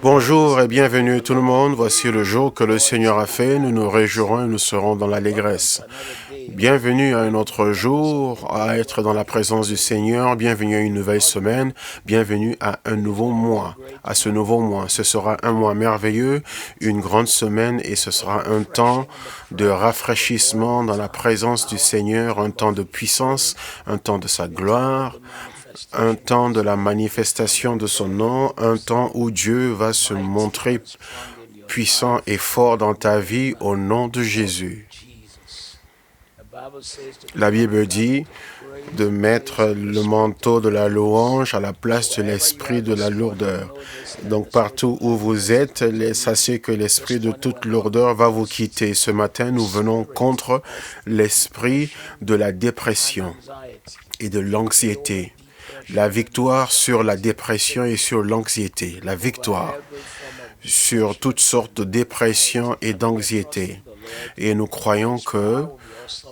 Bonjour et bienvenue tout le monde. Voici le jour que le Seigneur a fait. Nous nous réjouirons et nous serons dans l'allégresse. Bienvenue à un autre jour, à être dans la présence du Seigneur. Bienvenue à une nouvelle semaine. Bienvenue à un nouveau mois. À ce nouveau mois. Ce sera un mois merveilleux, une grande semaine et ce sera un temps de rafraîchissement dans la présence du Seigneur, un temps de puissance, un temps de sa gloire, un temps de la manifestation de son nom, un temps où Dieu va se montrer puissant et fort dans ta vie au nom de Jésus. La Bible dit de mettre le manteau de la louange à la place de l'esprit de la lourdeur. Donc partout où vous êtes, sachez que l'esprit de toute lourdeur va vous quitter. Ce matin, nous venons contre l'esprit de la dépression et de l'anxiété. La victoire sur la dépression et sur l'anxiété. La victoire sur toutes sortes de dépression et d'anxiété. Et nous croyons que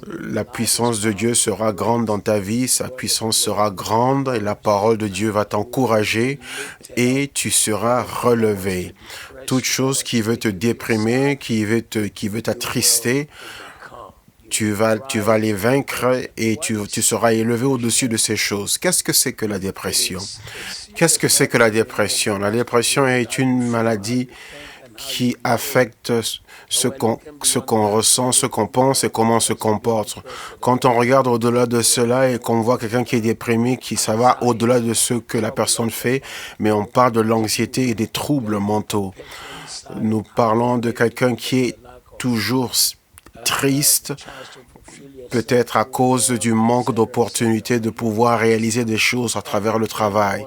la puissance de Dieu sera grande dans ta vie, sa puissance sera grande et la parole de Dieu va t'encourager et tu seras relevé. Toute chose qui veut te déprimer, qui veut t'attrister, tu vas les vaincre et tu seras élevé au-dessus de ces choses. Qu'est-ce que c'est que la dépression? Qu'est-ce que c'est que la dépression? La dépression est une maladie qui affecte ce qu'on ressent, ce qu'on pense et comment on se comporte. Quand on regarde au-delà de cela et qu'on voit quelqu'un qui est déprimé, ça va au-delà de ce que la personne fait, mais on parle de l'anxiété et des troubles mentaux. Nous parlons de quelqu'un qui est toujours triste, peut-être à cause du manque d'opportunité de pouvoir réaliser des choses à travers le travail.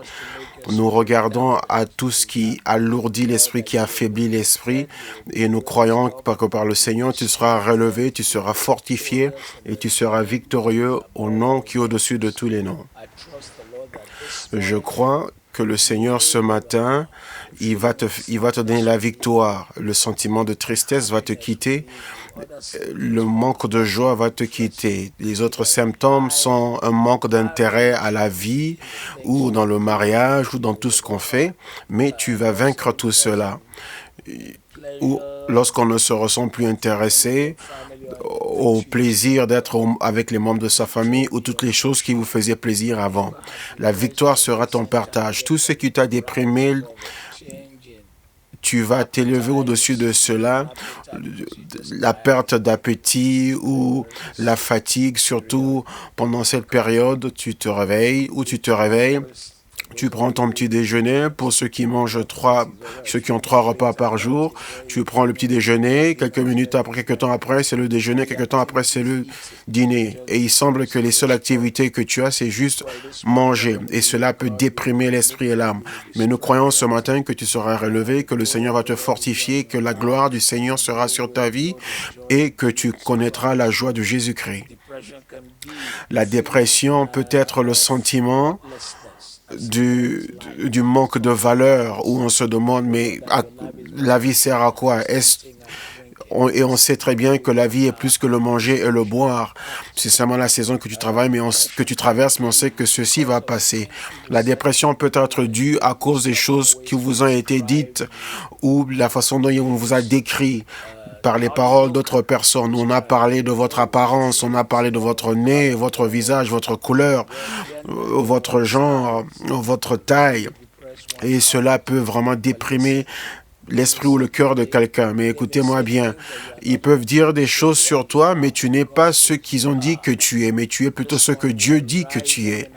Nous regardons à tout ce qui alourdit l'esprit, qui affaiblit l'esprit, et nous croyons que par le Seigneur, tu seras relevé, tu seras fortifié et tu seras victorieux au nom qui est au-dessus de tous les noms. Je crois que le Seigneur, ce matin, il va te donner la victoire. Le sentiment de tristesse va te quitter. Le manque de joie va te quitter. Les autres symptômes sont un manque d'intérêt à la vie ou dans le mariage ou dans tout ce qu'on fait, mais tu vas vaincre tout cela. Ou lorsqu'on ne se ressent plus intéressé au plaisir d'être avec les membres de sa famille ou toutes les choses qui vous faisaient plaisir avant. La victoire sera ton partage. Tout ce qui t'a déprimé, tu vas t'élever au-dessus de cela, la perte d'appétit ou la fatigue, surtout pendant cette période, tu te réveilles, tu prends ton petit déjeuner pour ceux qui ont 3 repas par jour. Tu prends le petit déjeuner, quelques temps après, c'est le déjeuner, quelques temps après, c'est le dîner. Et il semble que les seules activités que tu as, c'est juste manger. Et cela peut déprimer l'esprit et l'âme. Mais nous croyons ce matin que tu seras relevé, que le Seigneur va te fortifier, que la gloire du Seigneur sera sur ta vie et que tu connaîtras la joie de Jésus-Christ. La dépression peut être le sentiment du manque de valeur où on se demande mais la vie sert à quoi? Et on sait très bien que la vie est plus que le manger et le boire. C'est seulement la saison que tu travailles, que tu traverses, mais on sait que ceci va passer. La dépression peut être due à cause des choses qui vous ont été dites ou la façon dont on vous a décrit par les paroles d'autres personnes. On a parlé de votre apparence, on a parlé de votre nez, votre visage, votre couleur, votre genre, votre taille. Et cela peut vraiment déprimer l'esprit ou le cœur de quelqu'un. Mais écoutez-moi bien, ils peuvent dire des choses sur toi, mais tu n'es pas ce qu'ils ont dit que tu es, mais tu es plutôt ce que Dieu dit que tu es.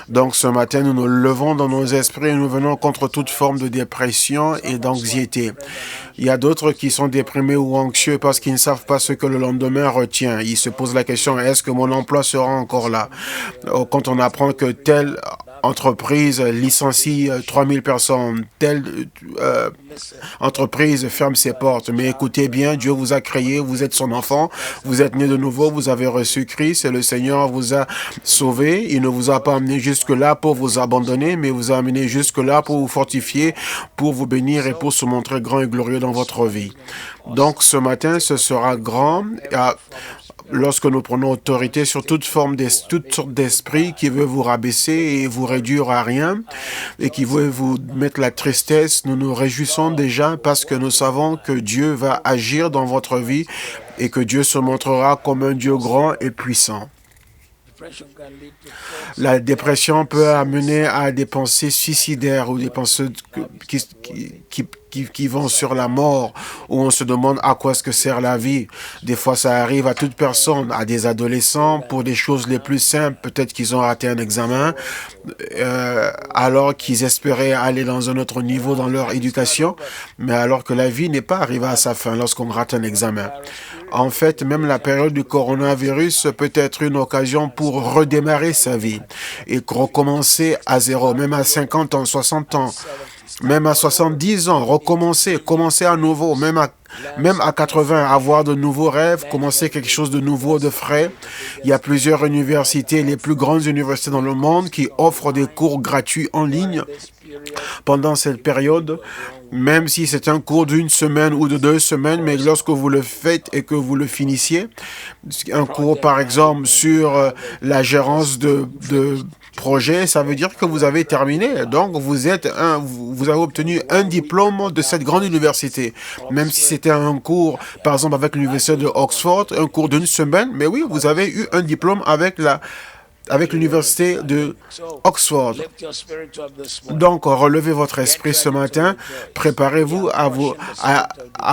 Donc ce matin, nous nous levons dans nos esprits et nous venons contre toute forme de dépression et d'anxiété. Il y a d'autres qui sont déprimés ou anxieux parce qu'ils ne savent pas ce que le lendemain retient. Ils se posent la question, est-ce que mon emploi sera encore là? Quand on apprend que telle entreprise licencie 3000 personnes, telle entreprise ferme ses portes. Mais écoutez bien, Dieu vous a créé, vous êtes son enfant, vous êtes né de nouveau, vous avez reçu Christ et le Seigneur vous a sauvé. Il ne vous a pas amené jusque-là pour vous abandonner, mais vous a amené jusque-là pour vous fortifier, pour vous bénir et pour se montrer grand et glorieux dans votre vie. Donc ce matin, ce sera grand lorsque nous prenons autorité sur toute sorte d'esprit qui veut vous rabaisser et vous réduire à rien et qui veut vous mettre la tristesse, nous nous réjouissons déjà parce que nous savons que Dieu va agir dans votre vie et que Dieu se montrera comme un Dieu grand et puissant. La dépression peut amener à des pensées suicidaires ou des pensées qui vont sur la mort, où on se demande à quoi est-ce que sert la vie. Des fois, ça arrive à toute personne, à des adolescents, pour des choses les plus simples. Peut-être qu'ils ont raté un examen, alors qu'ils espéraient aller dans un autre niveau dans leur éducation, mais alors que la vie n'est pas arrivée à sa fin lorsqu'on rate un examen. En fait, même la période du coronavirus peut être une occasion pour redémarrer sa vie et recommencer à zéro, même à 50 ans, 60 ans, même à 70 ans, commencer à nouveau, même à 80, avoir de nouveaux rêves, commencer quelque chose de nouveau, de frais. Il y a plusieurs universités, les plus grandes universités dans le monde qui offrent des cours gratuits en ligne pendant cette période, même si c'est un cours d'une semaine ou de 2 semaines, mais lorsque vous le faites et que vous le finissiez, un cours par exemple sur la gérance de projet, ça veut dire que vous avez terminé. Donc, vous avez obtenu un diplôme de cette grande université. Même si c'était un cours, par exemple, avec l'université de Oxford, un cours d'une semaine, mais oui, vous avez eu un diplôme avec l'université de Oxford. Donc, relevez votre esprit ce matin. Préparez-vous à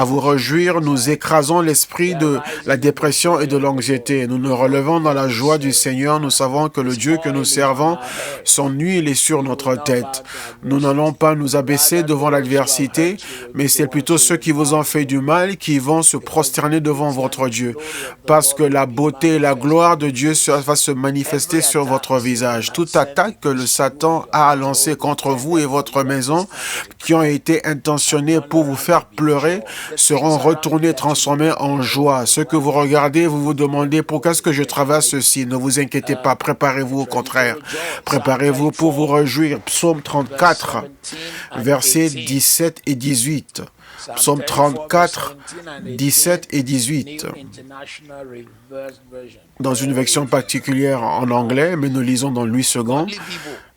vous réjouir. Nous écrasons l'esprit de la dépression et de l'anxiété. Nous nous relevons dans la joie du Seigneur. Nous savons que le Dieu que nous servons, son huile est sur notre tête. Nous n'allons pas nous abaisser devant l'adversité, mais c'est plutôt ceux qui vous ont fait du mal qui vont se prosterner devant votre Dieu. Parce que la beauté et la gloire de Dieu va se manifester sur votre visage. Toute attaque que le Satan a lancée contre vous et votre maison, qui ont été intentionnées pour vous faire pleurer, seront retournées, transformées en joie. Ce que vous regardez, vous vous demandez pourquoi est-ce que je traverse ceci. Ne vous inquiétez pas, préparez-vous au contraire. Préparez-vous pour vous réjouir. Psaume 34, versets 17 et 18. Psaume 34, 17 et 18. Dans une version particulière en anglais, mais nous lisons dans Louis II.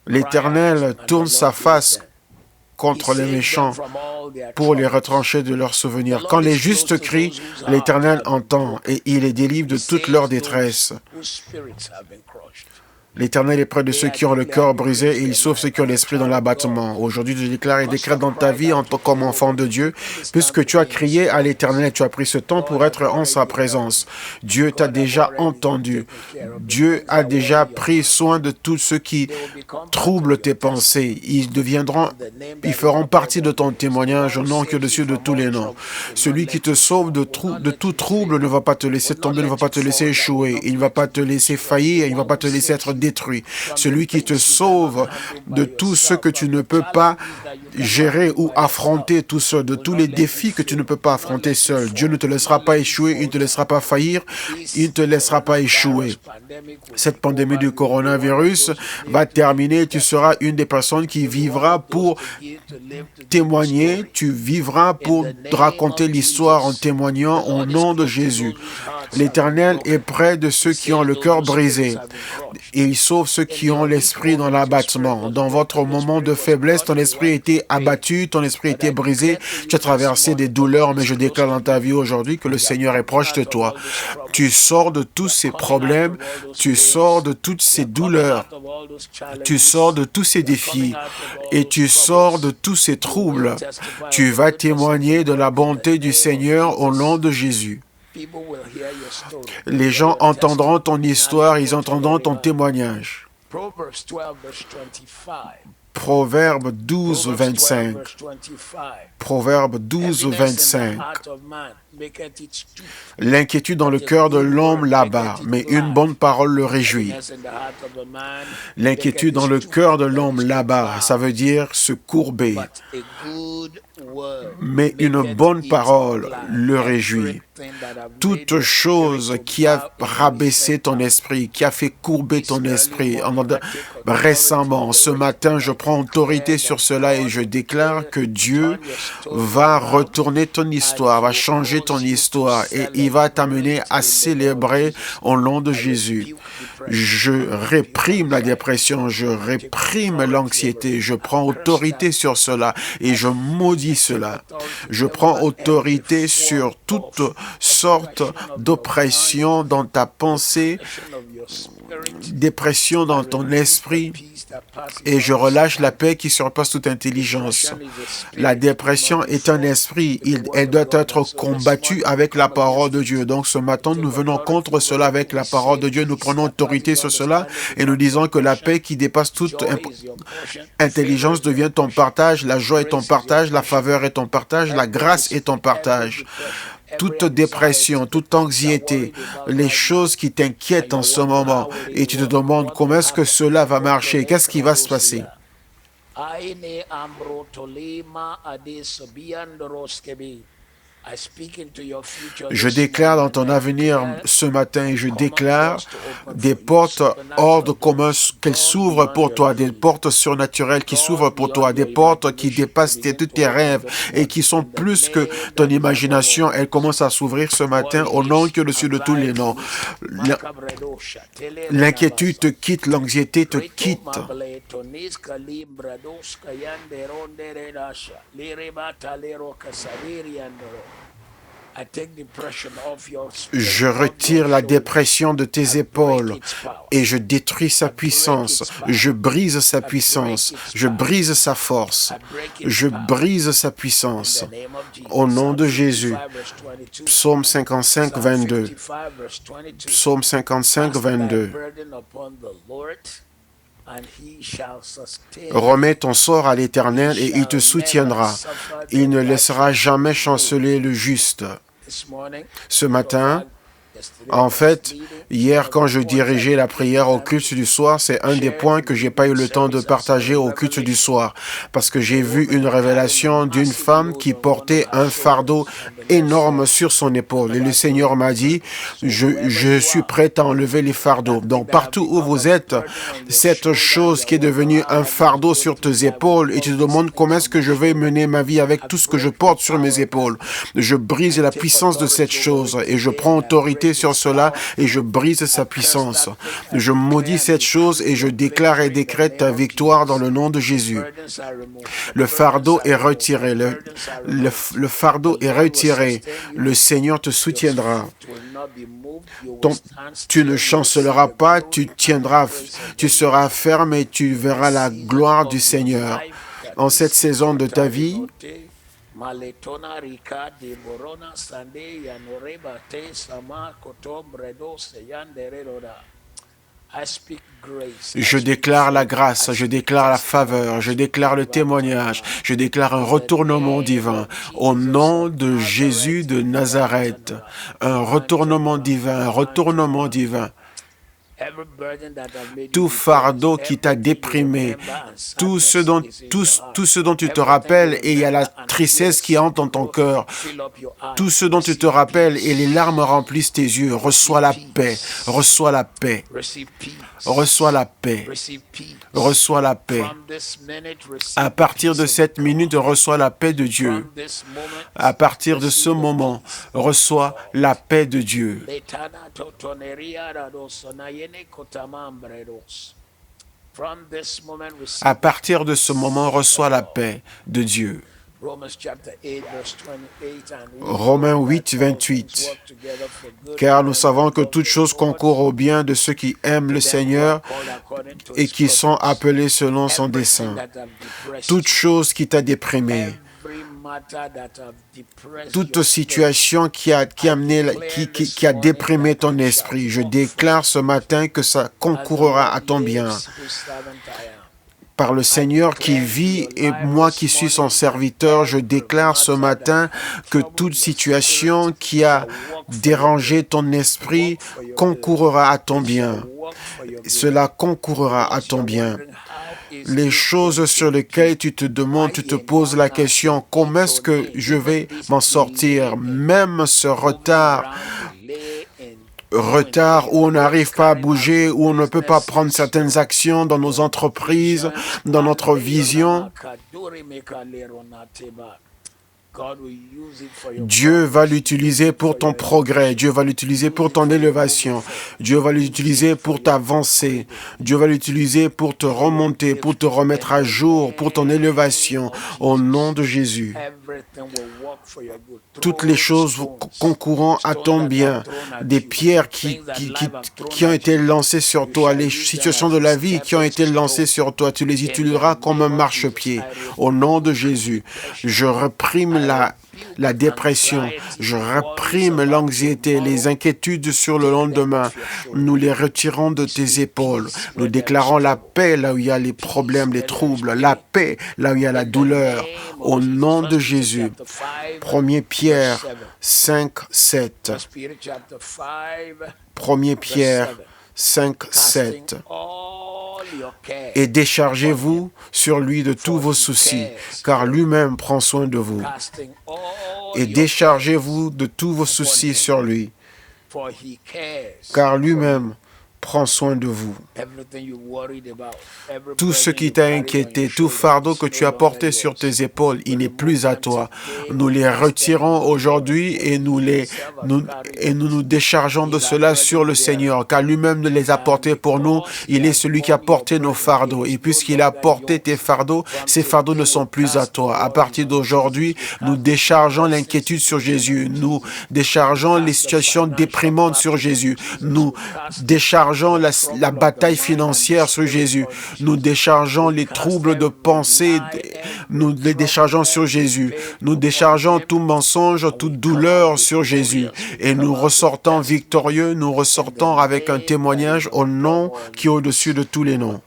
L'Éternel tourne sa face contre les méchants pour les retrancher de leurs souvenirs. Quand les justes crient, l'Éternel entend et il les délivre de toute leur détresse. L'Éternel est près de ceux qui ont le cœur brisé et il sauve ceux qui ont l'esprit dans l'abattement. Aujourd'hui, je déclare et décrète dans ta vie comme enfant de Dieu, puisque tu as crié à l'Éternel, tu as pris ce temps pour être en sa présence. Dieu t'a déjà entendu. Dieu a déjà pris soin de tous ceux qui troublent tes pensées. Ils feront partie de ton témoignage au nom qui est au-dessus de tous les noms. Celui qui te sauve de tout trouble ne va pas te laisser tomber, ne va pas te laisser échouer. Il ne va pas te laisser faillir, il ne va pas te laisser être détruit. Celui qui te sauve de tout ce que tu ne peux pas gérer ou affronter tout seul, de tous les défis que tu ne peux pas affronter seul. Dieu ne te laissera pas échouer, il ne te laissera pas faillir, il ne te laissera pas échouer. Cette pandémie du coronavirus va terminer, tu seras une des personnes qui vivra pour témoigner, tu vivras pour raconter l'histoire en témoignant au nom de Jésus. L'Éternel est près de ceux qui ont le cœur brisé et il sauve ceux qui ont l'esprit dans l'abattement. Dans votre moment de faiblesse, ton esprit était abattu, ton esprit était brisé, tu as traversé des douleurs, mais je déclare dans ta vie aujourd'hui que le Seigneur est proche de toi. Tu sors de tous ces problèmes, tu sors de toutes ces douleurs, tu sors de tous ces défis et tu sors de tous ces troubles. Tu vas témoigner de la bonté du Seigneur au nom de Jésus. Les gens entendront ton histoire, ils entendront ton témoignage. Proverbe 12, 25. Proverbe 12, 25. L'inquiétude dans le cœur de l'homme l'abat, mais une bonne parole le réjouit. L'inquiétude dans le cœur de l'homme l'abat, ça veut dire se courber. Mais une bonne parole le réjouit. toute chose qui a rabaissé ton esprit, qui a fait courber ton esprit. Récemment, ce matin, je prends autorité sur cela et je déclare que Dieu va retourner ton histoire, va changer ton histoire et il va t'amener à célébrer au nom de Jésus. Je réprime la dépression, je réprime l'anxiété, je prends autorité sur cela et je maudis cela. Je prends autorité sur toute sorte d'oppression dans ta pensée, dépression dans ton esprit, et je relâche la paix qui surpasse toute intelligence. La dépression est un esprit, elle doit être combattue avec la parole de Dieu. Donc ce matin, nous venons contre cela avec la parole de Dieu, nous prenons autorité sur cela et nous disons que la paix qui dépasse toute intelligence devient ton partage, la joie est ton partage, la faveur est ton partage, la grâce est ton partage. Toute dépression, toute anxiété, les choses qui t'inquiètent en ce moment, et tu te demandes comment est-ce que cela va marcher, qu'est-ce qui va se passer? Je déclare dans ton avenir ce matin, je déclare des portes hors de commun qu'elles s'ouvrent pour toi, des portes surnaturelles qui s'ouvrent pour toi, des portes qui dépassent tous tes rêves et qui sont plus que ton imagination. Elles commencent à s'ouvrir ce matin au nom qui est au-dessus de tous les noms. L'inquiétude te quitte, l'anxiété te quitte. Je retire la dépression de tes épaules et je détruis sa puissance. Je brise sa puissance. Je brise sa force. Je brise sa puissance. Au nom de Jésus. Psaume 55, 22. Psaume 55, 22. Remets ton sort à l'Éternel et il te soutiendra. Il ne laissera jamais chanceler le juste. Ce matin, en fait, hier, quand je dirigeais la prière au culte du soir, c'est un des points que j'ai pas eu le temps de partager au culte du soir, parce que j'ai vu une révélation d'une femme qui portait un fardeau énorme sur son épaule. Et le Seigneur m'a dit, je suis prêt à enlever les fardeaux. Donc, partout où vous êtes, cette chose qui est devenue un fardeau sur tes épaules, et tu te demandes comment est-ce que je vais mener ma vie avec tout ce que je porte sur mes épaules. Je brise la puissance de cette chose et je prends autorité sur cela et je brise sa puissance. Je maudis cette chose et je déclare et décrète ta victoire dans le nom de Jésus. Le fardeau est retiré. Le fardeau est retiré. Le Seigneur te soutiendra. Tu ne chanceleras pas, tu seras ferme et tu verras la gloire du Seigneur. En cette saison de ta vie, je déclare la grâce, je déclare la faveur, je déclare le témoignage, je déclare un retournement divin au nom de Jésus de Nazareth. Un retournement divin, un retournement divin. Tout fardeau qui t'a déprimé, tout ce dont tu te rappelles et il y a la tristesse qui hante dans ton cœur, tout ce dont tu te rappelles et les larmes remplissent tes yeux, reçois la paix, reçois la paix, reçois la paix, reçois la paix. À partir de cette minute, reçois la paix de Dieu. À partir de ce moment, reçois la paix de Dieu. À partir de ce moment, reçois la paix de Dieu. Romains 8, 28. Car nous savons que toute chose concourt au bien de ceux qui aiment le Seigneur et qui sont appelés selon son dessein. Toute chose qui t'a déprimé, toute situation qui a déprimé ton esprit, je déclare ce matin que ça concourra à ton bien. Par le Seigneur qui vit et moi qui suis son serviteur, je déclare ce matin que toute situation qui a dérangé ton esprit concourra à ton bien. Cela concourra à ton bien. les choses sur lesquelles tu te demandes, tu te poses la question, comment est-ce que je vais m'en sortir? Même ce retard où on n'arrive pas à bouger, où on ne peut pas prendre certaines actions dans nos entreprises, dans notre vision. Dieu va l'utiliser pour ton progrès, Dieu va l'utiliser pour ton élévation, Dieu va l'utiliser pour t'avancer, Dieu va l'utiliser pour te remonter, pour te remettre à jour, pour ton élévation, au nom de Jésus. Toutes les choses concourant à ton bien, des pierres qui ont été lancées sur toi, les situations de la vie qui ont été lancées sur toi, tu les utiliseras comme un marchepied. Au nom de Jésus, je réprime la dépression, je réprime l'anxiété, les inquiétudes sur le lendemain. Nous les retirons de tes épaules. Nous déclarons la paix là où il y a les problèmes, les troubles, la paix là où il y a la douleur. Au nom de Jésus. 1 Pierre 5, 7. 1 Pierre 5, 7. Et déchargez-vous sur lui de tous vos soucis, car lui-même prend soin de vous. Et déchargez-vous de tous vos soucis sur lui, car lui-même prend soin de vous. Tout ce qui t'a inquiété, tout fardeau que tu as porté sur tes épaules, il n'est plus à toi. Nous les retirons aujourd'hui et nous nous déchargeons de cela sur le Seigneur, car lui-même ne les a portés pour nous. Il est celui qui a porté nos fardeaux. Et puisqu'il a porté tes fardeaux, ces fardeaux ne sont plus à toi. À partir d'aujourd'hui, nous déchargeons l'inquiétude sur Jésus. Nous déchargeons les situations déprimantes sur Jésus. Nous déchargeons la bataille financière sur Jésus. Nous déchargeons les troubles de pensée. Nous les déchargeons sur Jésus. Nous déchargeons tout mensonge, toute douleur sur Jésus. Et nous ressortons victorieux, nous ressortons avec un témoignage au nom qui est au-dessus de tous les noms.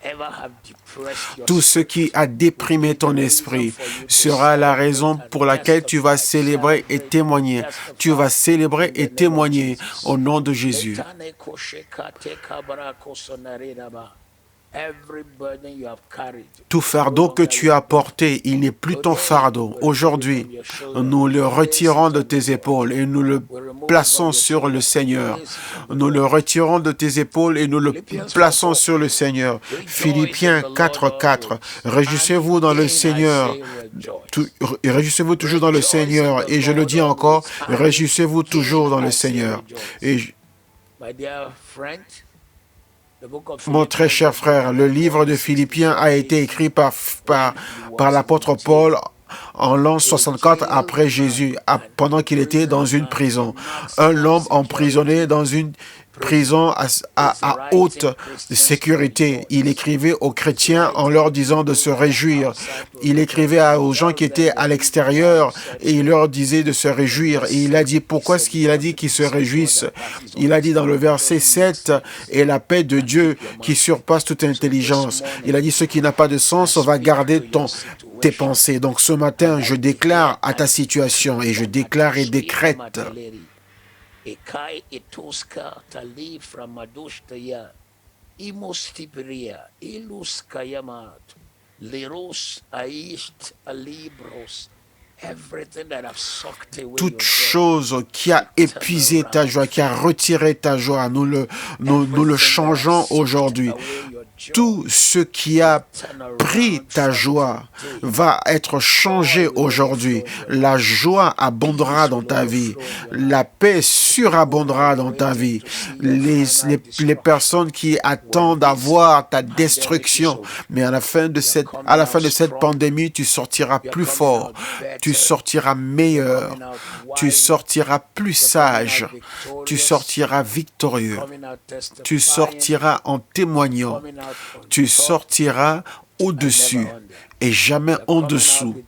Tout ce qui a déprimé ton esprit sera la raison pour laquelle tu vas célébrer et témoigner. Tu vas célébrer et témoigner au nom de Jésus. Tout fardeau que tu as porté, il n'est plus ton fardeau. Aujourd'hui, nous le retirons de tes épaules et nous le plaçons sur le Seigneur. Nous le retirons de tes épaules et nous le plaçons sur le Seigneur. Philippiens 4, 4. Réjouissez-vous dans le Seigneur. Réjouissez-vous toujours dans le Seigneur. Et je le dis encore, réjouissez-vous toujours dans le Seigneur. Et mon très cher frère, le livre de Philippiens a été écrit par l'apôtre Paul en l'an 64 après Jésus, pendant qu'il était dans une prison. Un homme emprisonné dans une prison à haute sécurité. Il écrivait aux chrétiens en leur disant de se réjouir. Il écrivait aux gens qui étaient à l'extérieur et il leur disait de se réjouir. Et il a dit, pourquoi est-ce qu'il a dit qu'ils se réjouissent? Il a dit dans le verset 7, et la paix de Dieu qui surpasse toute intelligence. Il a dit, ce qui n'a pas de sens, on va garder tes pensées. Donc ce matin, je déclare à ta situation et je déclare et décrète. Ekai etuska talifra madushtaia imostibria ilus kayamat lerus aist alibros. Toute chose qui a épuisé ta joie, qui a retiré ta joie, nous le changeons aujourd'hui. Tout ce qui a pris ta joie va être changé aujourd'hui. La joie abondera dans ta vie. La paix surabondera dans ta vie. Les personnes qui attendent à voir ta destruction, mais à la fin de cette pandémie, tu sortiras plus fort. Tu sortiras meilleur, tu sortiras plus sage, tu sortiras victorieux, tu sortiras en témoignant, tu sortiras au-dessus et jamais en dessous.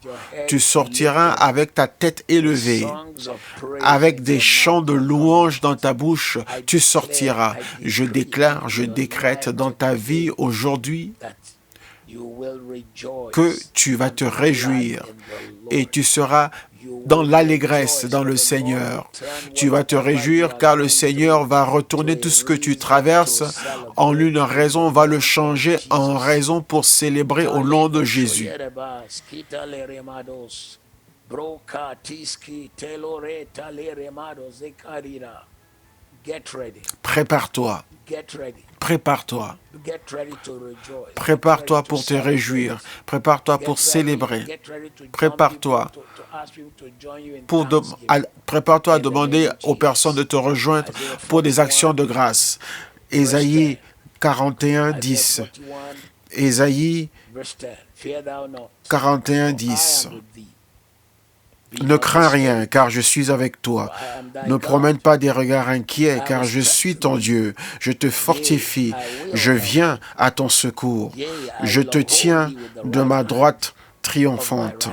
Tu sortiras avec ta tête élevée, avec des chants de louange dans ta bouche, tu sortiras. Je déclare, je décrète dans ta vie aujourd'hui que tu vas te réjouir et tu seras dans l'allégresse dans le Seigneur. Tu vas te réjouir car le Seigneur va retourner tout ce que tu traverses en une raison, va le changer en raison pour célébrer au nom de Jésus. Prépare-toi. Prépare-toi. Prépare-toi pour te réjouir. Prépare-toi pour célébrer. Prépare-toi prépare-toi à demander aux personnes de te rejoindre pour des actions de grâce. Ésaïe 41, 10. Ésaïe 41, 10. Ne crains rien, car je suis avec toi. Ne promène pas des regards inquiets, car je suis ton Dieu. Je te fortifie. Je viens à ton secours. Je te tiens de ma droite triomphante.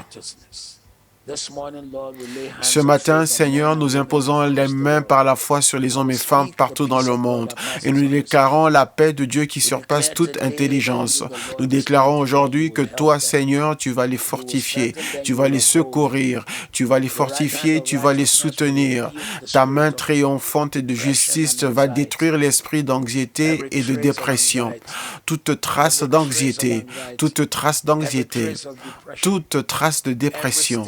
Ce matin, Seigneur, nous imposons les mains par la foi sur les hommes et femmes partout dans le monde et nous déclarons la paix de Dieu qui surpasse toute intelligence. Nous déclarons aujourd'hui que toi, Seigneur, tu vas les fortifier, tu vas les secourir, tu vas les fortifier, tu vas les soutenir. Ta main triomphante de justice va détruire l'esprit d'anxiété et de dépression. Toute trace d'anxiété, toute trace d'anxiété, toute trace de dépression.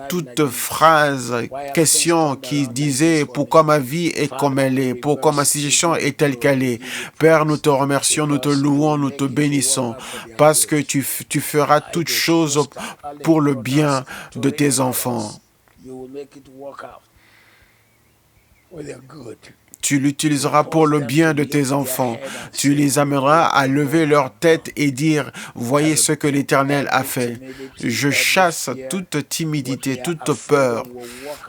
Toute phrase, question qui disait pourquoi ma vie est comme elle est, pourquoi ma situation est telle qu'elle est. Père, nous te remercions, nous te louons, nous te bénissons parce que tu feras toutes choses pour le bien de tes enfants. Tu l'utiliseras pour le bien de tes enfants. Tu les amèneras à lever leur tête et dire, voyez ce que l'Éternel a fait. Je chasse toute timidité, toute peur.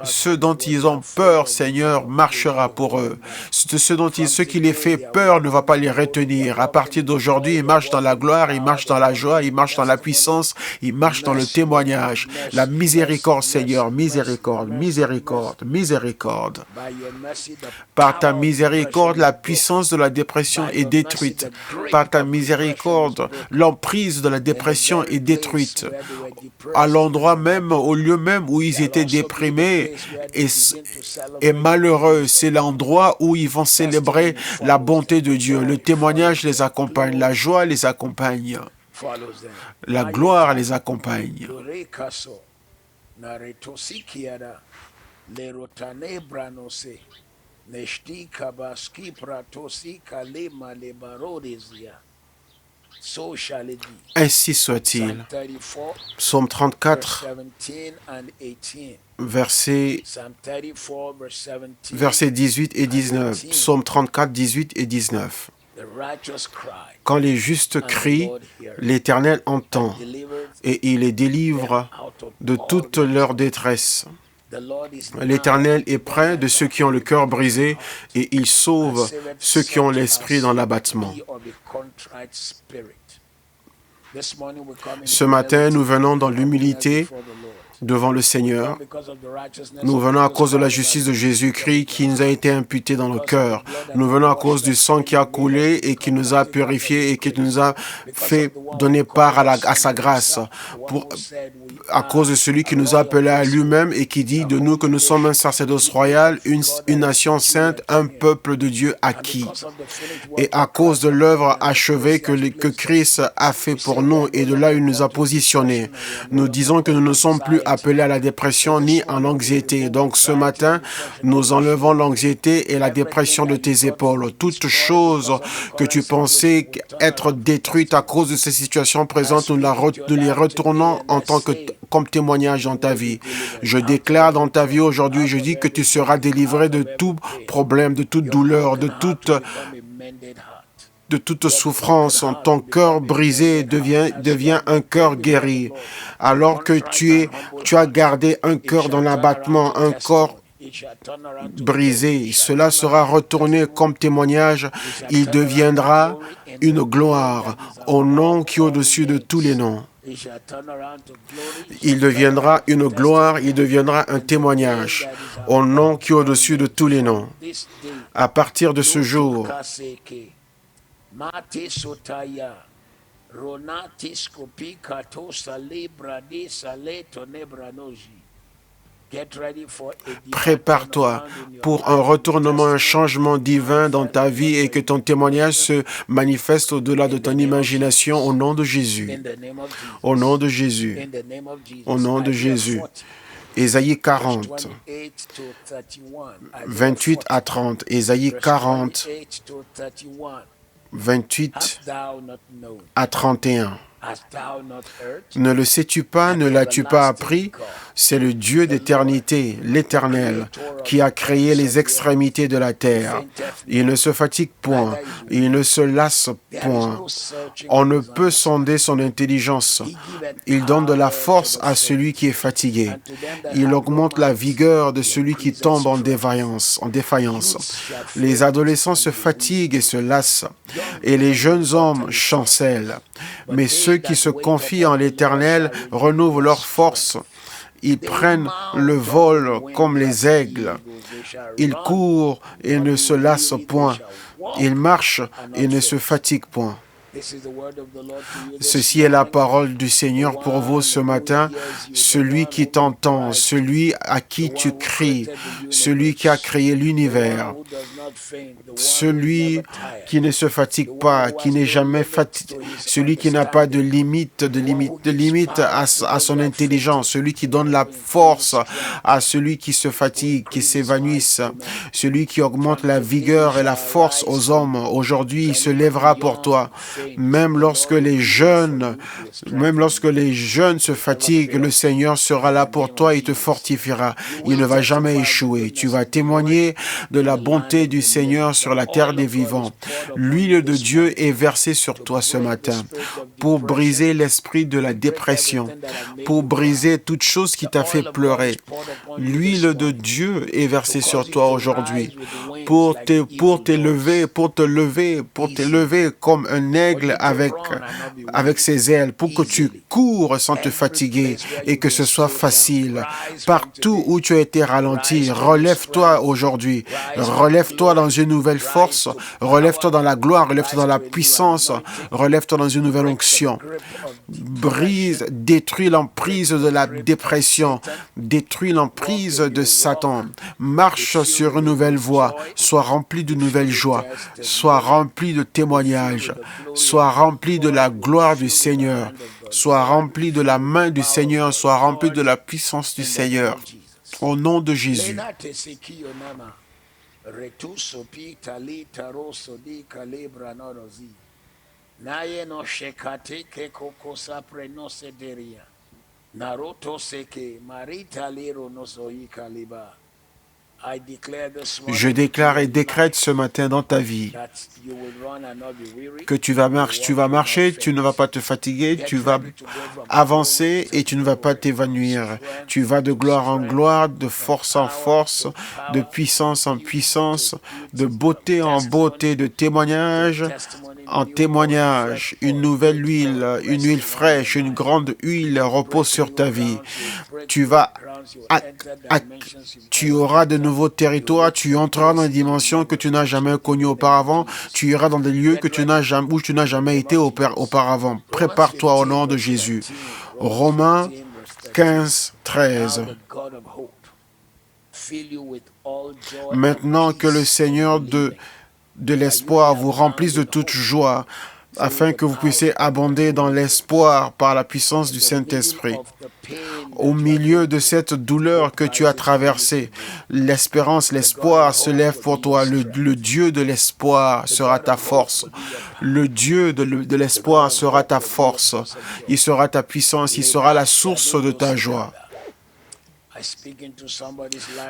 Ce dont ils ont peur, Seigneur, marchera pour eux. Ce qui les fait peur ne va pas les retenir. À partir d'aujourd'hui, ils marchent dans la gloire, ils marchent dans la joie, ils marchent dans la puissance, ils marchent dans le témoignage. La miséricorde, Seigneur, miséricorde, miséricorde, miséricorde. Par ta miséricorde, la puissance de la dépression est détruite. Par ta miséricorde, l'emprise de la dépression est détruite. À l'endroit même, au lieu même où ils étaient déprimés et malheureux, c'est l'endroit où ils vont célébrer la bonté de Dieu. Le témoignage les accompagne, la joie les accompagne, la gloire les accompagne. Ainsi soit-il. Psaume 34, versets 18 et 19. Psaume 34, 18 et 19. Quand les justes crient, l'Éternel entend et il les délivre de toute leur détresse. L'Éternel est près de ceux qui ont le cœur brisé et il sauve ceux qui ont l'esprit dans l'abattement. Ce matin, nous venons dans l'humilité devant le Seigneur. Nous venons à cause de la justice de Jésus-Christ qui nous a été imputée dans le cœur. Nous venons à cause du sang qui a coulé et qui nous a purifiés et qui nous a fait donner part à sa grâce. À cause de celui qui nous a appelés à lui-même et qui dit de nous que nous sommes un sacerdoce royal, une nation sainte, un peuple de Dieu acquis. Et à cause de l'œuvre achevée que Christ a fait pour nous et de là où il nous a positionnés, nous disons que nous ne sommes plus appelés à la dépression ni en anxiété. Donc ce matin, nous enlevons l'anxiété et la dépression de tes épaules. Toutes choses que tu pensais être détruites à cause de ces situations présentes, nous les retournons en tant que comme témoignage dans ta vie. Je déclare dans ta vie aujourd'hui, je dis que tu seras délivré de tout problème, de toute douleur, de toute souffrance. Ton cœur brisé devient un cœur guéri. Alors que tu as gardé un cœur dans l'abattement, un corps brisé, cela sera retourné comme témoignage. Il deviendra une gloire au nom qui est au-dessus de tous les noms. Il deviendra une gloire, il deviendra un témoignage au nom qui est au-dessus de tous les noms. À partir de ce jour, Prépare-toi pour un retournement, un changement divin dans ta vie et que ton témoignage se manifeste au-delà de ton imagination au nom de Jésus. Au nom de Jésus. Au nom de Jésus. Ésaïe 40, 28 à 30. Ésaïe 40, 28 à 31. Ne le sais-tu pas, ne l'as-tu pas appris? C'est le Dieu d'éternité, l'Éternel, qui a créé les extrémités de la terre. Il ne se fatigue point, il ne se lasse point. On ne peut sonder son intelligence. Il donne de la force à celui qui est fatigué. Il augmente la vigueur de celui qui tombe en défaillance. Les adolescents se fatiguent et se lassent, et les jeunes hommes chancellent. Mais ceux qui se confient en l'Éternel renouvent leur force. Ils prennent le vol comme les aigles. Ils courent et ne se lassent point. Ils marchent et ne se fatiguent point. Ceci est la parole du Seigneur pour vous ce matin. Celui qui t'entend, celui à qui tu cries, celui qui a créé l'univers, celui qui ne se fatigue pas, qui n'est jamais fatigué, celui qui n'a pas de limite à son intelligence, celui qui donne la force à celui qui se fatigue, qui s'évanouisse, celui qui augmente la vigueur et la force aux hommes. Aujourd'hui, il se lèvera pour toi. Même lorsque les jeunes se fatiguent, le Seigneur sera là pour toi et te fortifiera. Il ne va jamais échouer. Tu vas témoigner de la bonté du Seigneur sur la terre des vivants. L'huile de Dieu est versée sur toi ce matin pour briser l'esprit de la dépression, pour briser toute chose qui t'a fait pleurer. L'huile de Dieu est versée sur toi aujourd'hui pour te lever comme un aigle avec ses ailes, pour que tu cours sans te fatiguer et que ce soit facile. Partout où tu as été ralenti, relève-toi aujourd'hui. Relève-toi dans une nouvelle force. Relève-toi dans la gloire. Relève-toi dans la puissance. Relève-toi dans une nouvelle onction. Détruis l'emprise de la dépression. Détruis l'emprise de Satan. Marche sur une nouvelle voie. Sois rempli de nouvelles joies. Sois rempli de témoignages. Sois rempli de la gloire du Seigneur. Sois rempli de la main du Seigneur. Sois rempli de la puissance du Seigneur. Au nom de Jésus. Je déclare et décrète ce matin dans ta vie que tu vas marcher, tu ne vas pas te fatiguer, tu vas avancer et tu ne vas pas t'évanouir. Tu vas de gloire en gloire, de force en force, de puissance en puissance, de beauté en beauté, de témoignage en témoignage. Une nouvelle huile, une huile fraîche, une grande huile repose sur ta vie. Tu auras de nouveaux territoires, tu entreras dans des dimensions que tu n'as jamais connues auparavant, tu iras dans des lieux où tu n'as jamais été auparavant. Prépare-toi au nom de Jésus. Romains 15, 13. Maintenant que le Seigneur de l'espoir vous remplisse de toute joie, afin que vous puissiez abonder dans l'espoir par la puissance du Saint-Esprit. Au milieu de cette douleur que tu as traversée, l'espérance, l'espoir se lève pour toi. Le Dieu de l'espoir sera ta force. Le Dieu de l'espoir sera ta force. Il sera ta puissance. Il sera la source de ta joie.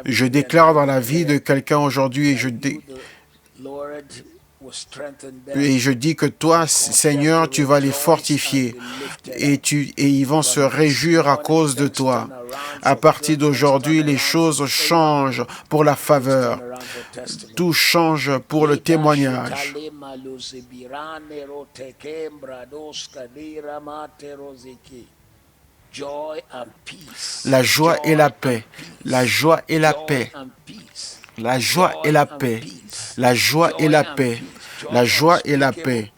Je déclare dans la vie de quelqu'un aujourd'hui et je dis que toi, Seigneur, tu vas les fortifier et ils vont se réjouir à cause de toi. À partir d'aujourd'hui, les choses changent pour la faveur. Tout change pour le témoignage. La joie et la paix. La joie et la paix. La joie et la paix. La joie et la paix. La joie et la paix.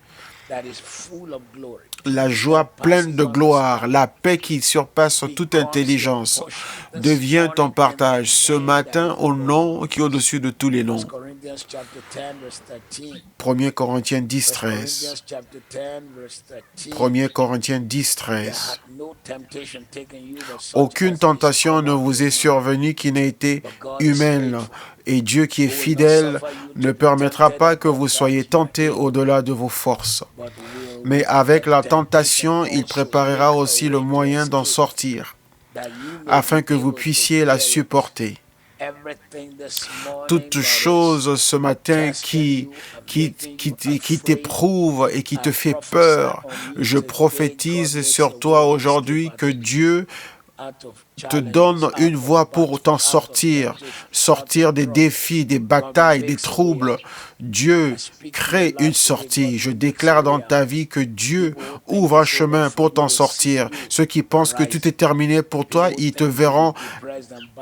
La joie pleine de gloire, la paix qui surpasse toute intelligence devient ton partage ce matin au nom qui est au-dessus de tous les noms. 1 Corinthiens 10, 13. 1 Corinthiens 10, 13. Aucune tentation ne vous est survenue qui n'ait été humaine, et Dieu qui est fidèle ne permettra pas que vous soyez tentés au-delà de vos forces. Mais avec la tentation, il préparera aussi le moyen d'en sortir, afin que vous puissiez la supporter. Toute chose ce matin qui t'éprouve et qui te fait peur, je prophétise sur toi aujourd'hui que Dieu te donne une voie pour t'en sortir des défis, des batailles, des troubles. Dieu crée une sortie. Je déclare dans ta vie que Dieu ouvre un chemin pour t'en sortir. Ceux qui pensent que tout est terminé pour toi, ils te verront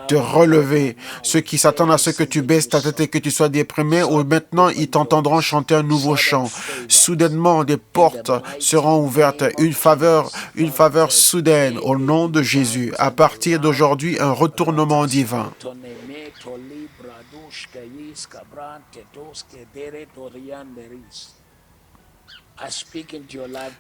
te relever. Ceux qui s'attendent à ce que tu baisses ta tête et que tu sois déprimé, ou maintenant ils t'entendront chanter un nouveau chant. Soudainement, des portes seront ouvertes, une faveur soudaine au nom de Jésus. À partir d'aujourd'hui, un retournement divin.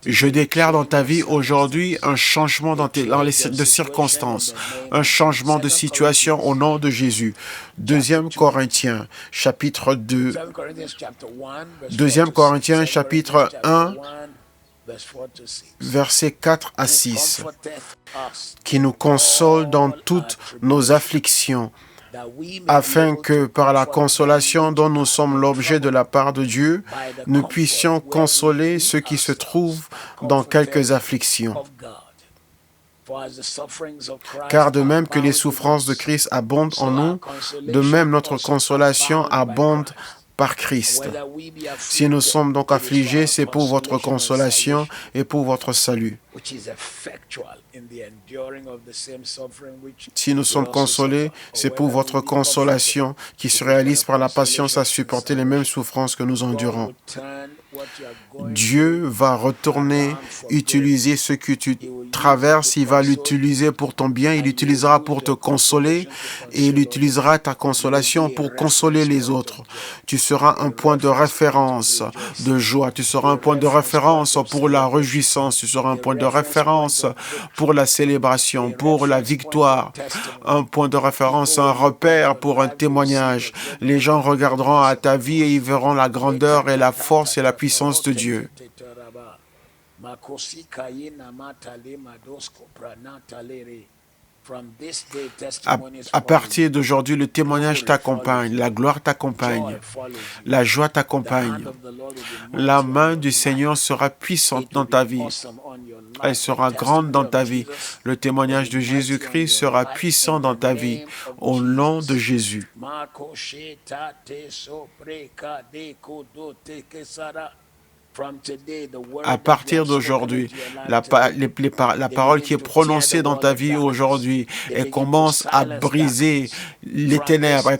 Je déclare dans ta vie aujourd'hui un changement de circonstances, un changement de situation au nom de Jésus. 2 Corinthiens, chapitre 2. 2 Corinthiens, chapitre 1, versets 4 à 6, qui nous console dans toutes nos afflictions, afin que par la consolation dont nous sommes l'objet de la part de Dieu, nous puissions consoler ceux qui se trouvent dans quelques afflictions. Car de même que les souffrances de Christ abondent en nous, de même notre consolation abonde par Christ. Si nous sommes donc affligés, c'est pour votre consolation et pour votre salut. Si nous sommes consolés, c'est pour votre consolation qui se réalise par la patience à supporter les mêmes souffrances que nous endurons. Dieu va retourner, utiliser ce que tu traverses, il va l'utiliser pour ton bien, il l'utilisera pour te consoler et il utilisera ta consolation pour consoler les autres. Tu seras un point de référence de joie, tu seras un point de référence pour la réjouissance, tu seras un point de référence pour la célébration, pour la victoire, un point de référence, un repère pour un témoignage. Les gens regarderont à ta vie et ils verront la grandeur et la force et la puissance de Dieu. À partir d'aujourd'hui, le témoignage t'accompagne, la gloire t'accompagne, la joie t'accompagne. La main du Seigneur sera puissante dans ta vie. Elle sera grande dans ta vie. Le témoignage de Jésus-Christ sera puissant dans ta vie. Au nom de Jésus. À partir d'aujourd'hui, la parole qui est prononcée dans ta vie aujourd'hui, elle commence à briser les ténèbres,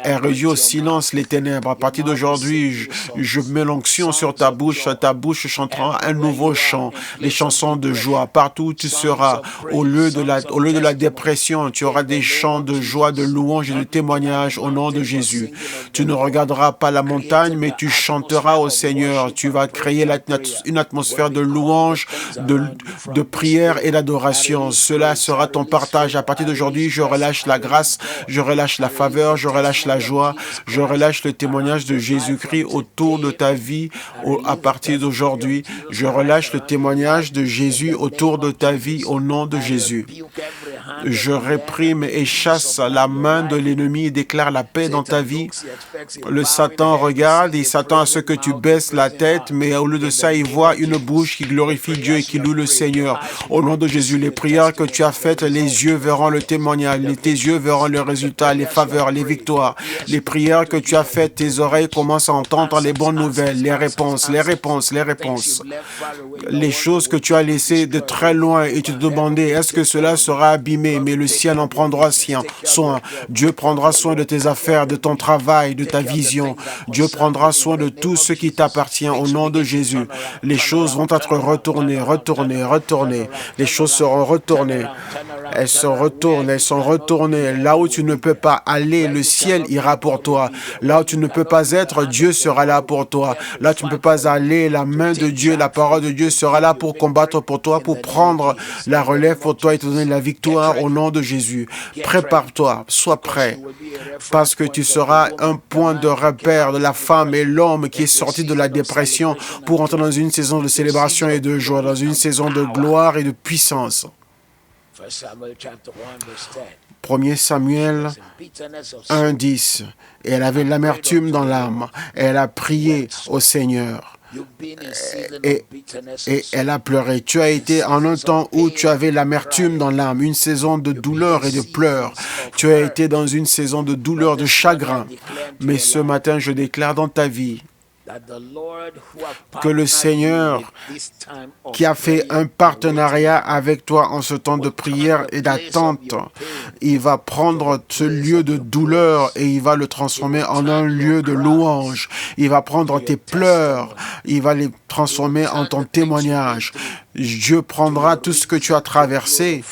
elle réduit au silence les ténèbres. À partir d'aujourd'hui, je mets l'onction sur ta bouche chantera un nouveau chant, les chansons de joie. Partout où tu seras, au lieu de la dépression, tu auras des chants de joie, de louange et de témoignage au nom de Jésus. Tu ne regarderas pas la montagne, mais tu chanteras au Seigneur. Tu vas créer une atmosphère de louange, de prière et d'adoration. Cela sera ton partage. À partir d'aujourd'hui, je relâche la grâce, je relâche la faveur, je relâche la joie, je relâche le témoignage de Jésus-Christ autour de ta vie. À partir d'aujourd'hui, je relâche le témoignage de Jésus autour de ta vie au nom de Jésus. Je réprime et chasse la main de l'ennemi et déclare la paix dans ta vie. Le Satan regarde, il s'attend à ce que tu baisses la tête, mais au lieu de ça, il voit une bouche qui glorifie Dieu et qui loue le Seigneur. Au nom de Jésus, les prières que tu as faites, les yeux verront le témoignage, tes yeux verront le résultat, les faveurs, les victoires. Les prières que tu as faites, tes oreilles commencent à entendre les bonnes nouvelles, les réponses. Les choses que tu as laissées de très loin et tu te demandais, est-ce que cela sera abîmé? Mais le ciel en prendra soin. Dieu prendra soin de tes affaires, de ton travail, de ta vision. Dieu prendra soin de tout ce qui t'appartient au nom de de Jésus. Les choses vont être retournées. Les choses seront retournées. Elles se retournent, elles sont retournées. Là où tu ne peux pas aller, le ciel ira pour toi. Là où tu ne peux pas être, Dieu sera là pour toi. Là où tu ne peux pas aller, la main de Dieu, la parole de Dieu sera là pour combattre pour toi, pour prendre la relève pour toi et te donner la victoire au nom de Jésus. Prépare-toi, sois prêt, parce que tu seras un point de repère de la femme et l'homme qui est sorti de la dépression pour entrer dans une saison de célébration et de joie, dans une saison de gloire et de puissance. 1 Samuel 1:10. Et elle avait l'amertume dans l'âme. Elle a prié au Seigneur. Et elle a pleuré. Tu as été en un temps où tu avais l'amertume dans l'âme, une saison de douleur et de pleurs. Tu as été dans une saison de douleur, de chagrin. Mais ce matin, je déclare dans ta vie que le Seigneur qui a fait un partenariat avec toi en ce temps de prière et d'attente, il va prendre ce lieu de douleur et il va le transformer en un lieu de louange. Il va prendre tes pleurs, il va les transformer en ton témoignage. Dieu prendra tout ce que tu as traversé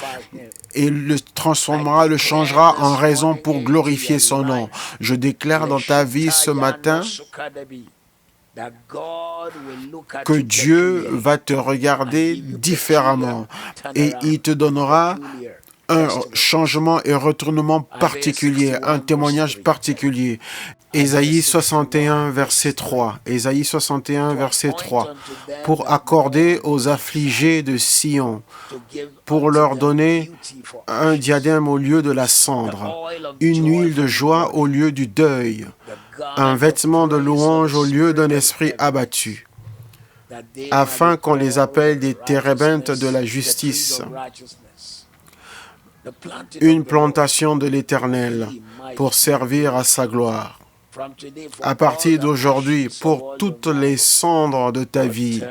et le transformera, le changera en raison pour glorifier son nom. Je déclare dans ta vie ce matin que Dieu va te regarder différemment et il te donnera un changement et retournement particulier, un témoignage particulier. Ésaïe 61, verset 3. Ésaïe 61, verset 3. Pour accorder aux affligés de Sion, pour leur donner un diadème au lieu de la cendre, une huile de joie au lieu du deuil, un vêtement de louange au lieu d'un esprit abattu, afin qu'on les appelle des térébintes de la justice, une plantation de l'Éternel pour servir à sa gloire. À partir d'aujourd'hui, pour toutes les cendres de ta vie,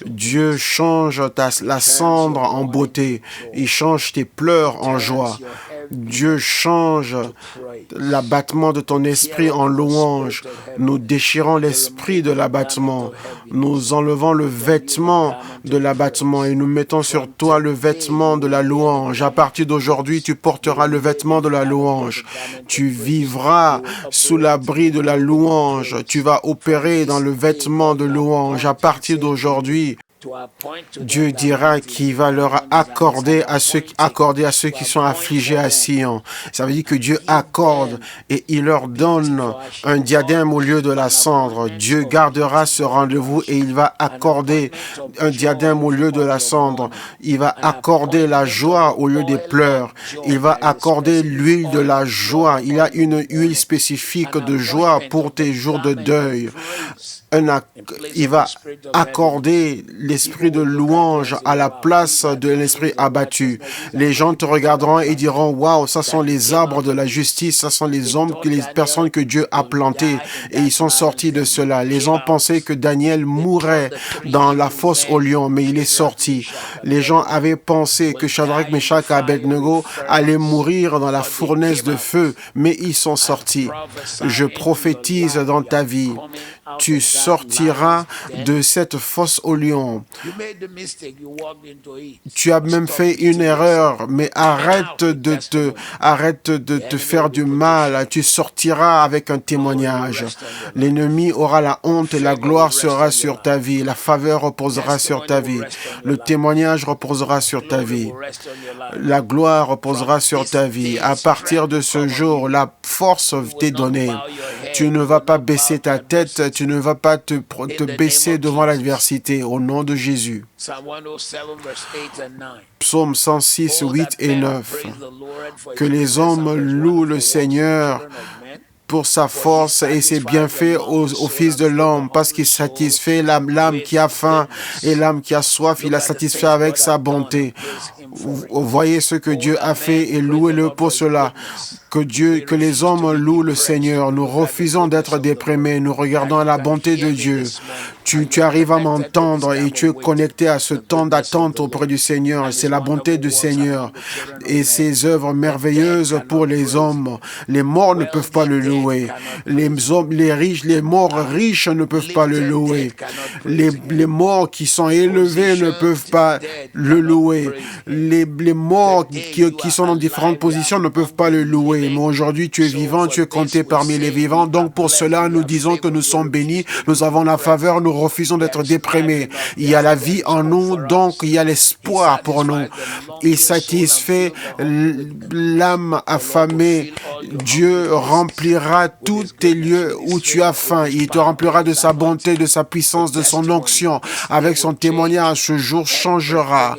Dieu change la cendre en beauté. Il change tes pleurs en joie. Dieu change l'abattement de ton esprit en louange. Nous déchirons l'esprit de l'abattement. Nous enlevons le vêtement de l'abattement et nous mettons sur toi le vêtement de la louange. À partir d'aujourd'hui, tu porteras le vêtement de la louange. Tu vivras sous l'abri de la louange. Tu vas opérer dans le vêtement de louange. À partir d'aujourd'hui, Dieu dira qu'il va leur accorder à ceux qui sont affligés à Sion. Ça veut dire que Dieu accorde et il leur donne un diadème au lieu de la cendre. Dieu gardera ce rendez-vous et il va accorder un diadème au lieu de la cendre. Il va accorder la joie au lieu des pleurs. Il va accorder l'huile de la joie. Il y a une huile spécifique de joie pour tes jours de deuil. Il va accorder l'esprit de louange à la place de l'esprit abattu. Les gens te regarderont et diront, waouh, ça sont les arbres de la justice, ça sont les hommes, les personnes que Dieu a plantées et ils sont sortis de cela. Les gens pensaient que Daniel mourrait dans la fosse aux lions, mais il est sorti. Les gens avaient pensé que Shadrach, Meshach et Abednego allaient mourir dans la fournaise de feu, mais ils sont sortis. Je prophétise dans ta vie. Tu sortiras de cette fosse aux lions. Tu as même fait une erreur, mais arrête de te faire du mal. Tu sortiras avec un témoignage. L'ennemi aura la honte et la gloire sera sur ta vie. La faveur reposera sur ta vie. Le témoignage reposera sur ta vie. La gloire reposera sur ta vie. À partir de ce jour, la force t'est donnée. Tu ne vas pas baisser ta tête. Tu ne vas pas te baisser devant l'adversité au nom de Jésus. Psaume 106, 8 et 9. Que les hommes louent le Seigneur pour sa force et ses bienfaits au Fils de l'homme, parce qu'il satisfait l'âme qui a faim et l'âme qui a soif, il a satisfait avec sa bonté. Voyez ce que Dieu a fait et louez-le pour cela. que les hommes louent le Seigneur. Nous refusons d'être déprimés. Nous regardons à la bonté de Dieu. Tu arrives à m'entendre et tu es connecté à ce temps d'attente auprès du Seigneur. C'est la bonté du Seigneur et ses œuvres merveilleuses pour les hommes. Les morts ne peuvent pas le louer. Les morts riches ne peuvent pas le louer. Les morts qui sont élevés ne peuvent pas le louer. Les morts qui sont dans différentes positions ne peuvent pas le louer. Mais aujourd'hui, tu es vivant, tu es compté parmi les vivants. Donc pour cela, nous disons que nous sommes bénis. Nous avons la faveur, nous refusons d'être déprimés. Il y a la vie en nous, donc il y a l'espoir pour nous. Il satisfait l'âme affamée. Dieu remplira tous tes lieux où tu as faim. Il te remplira de sa bonté, de sa puissance, de son onction. Avec son témoignage, ce jour changera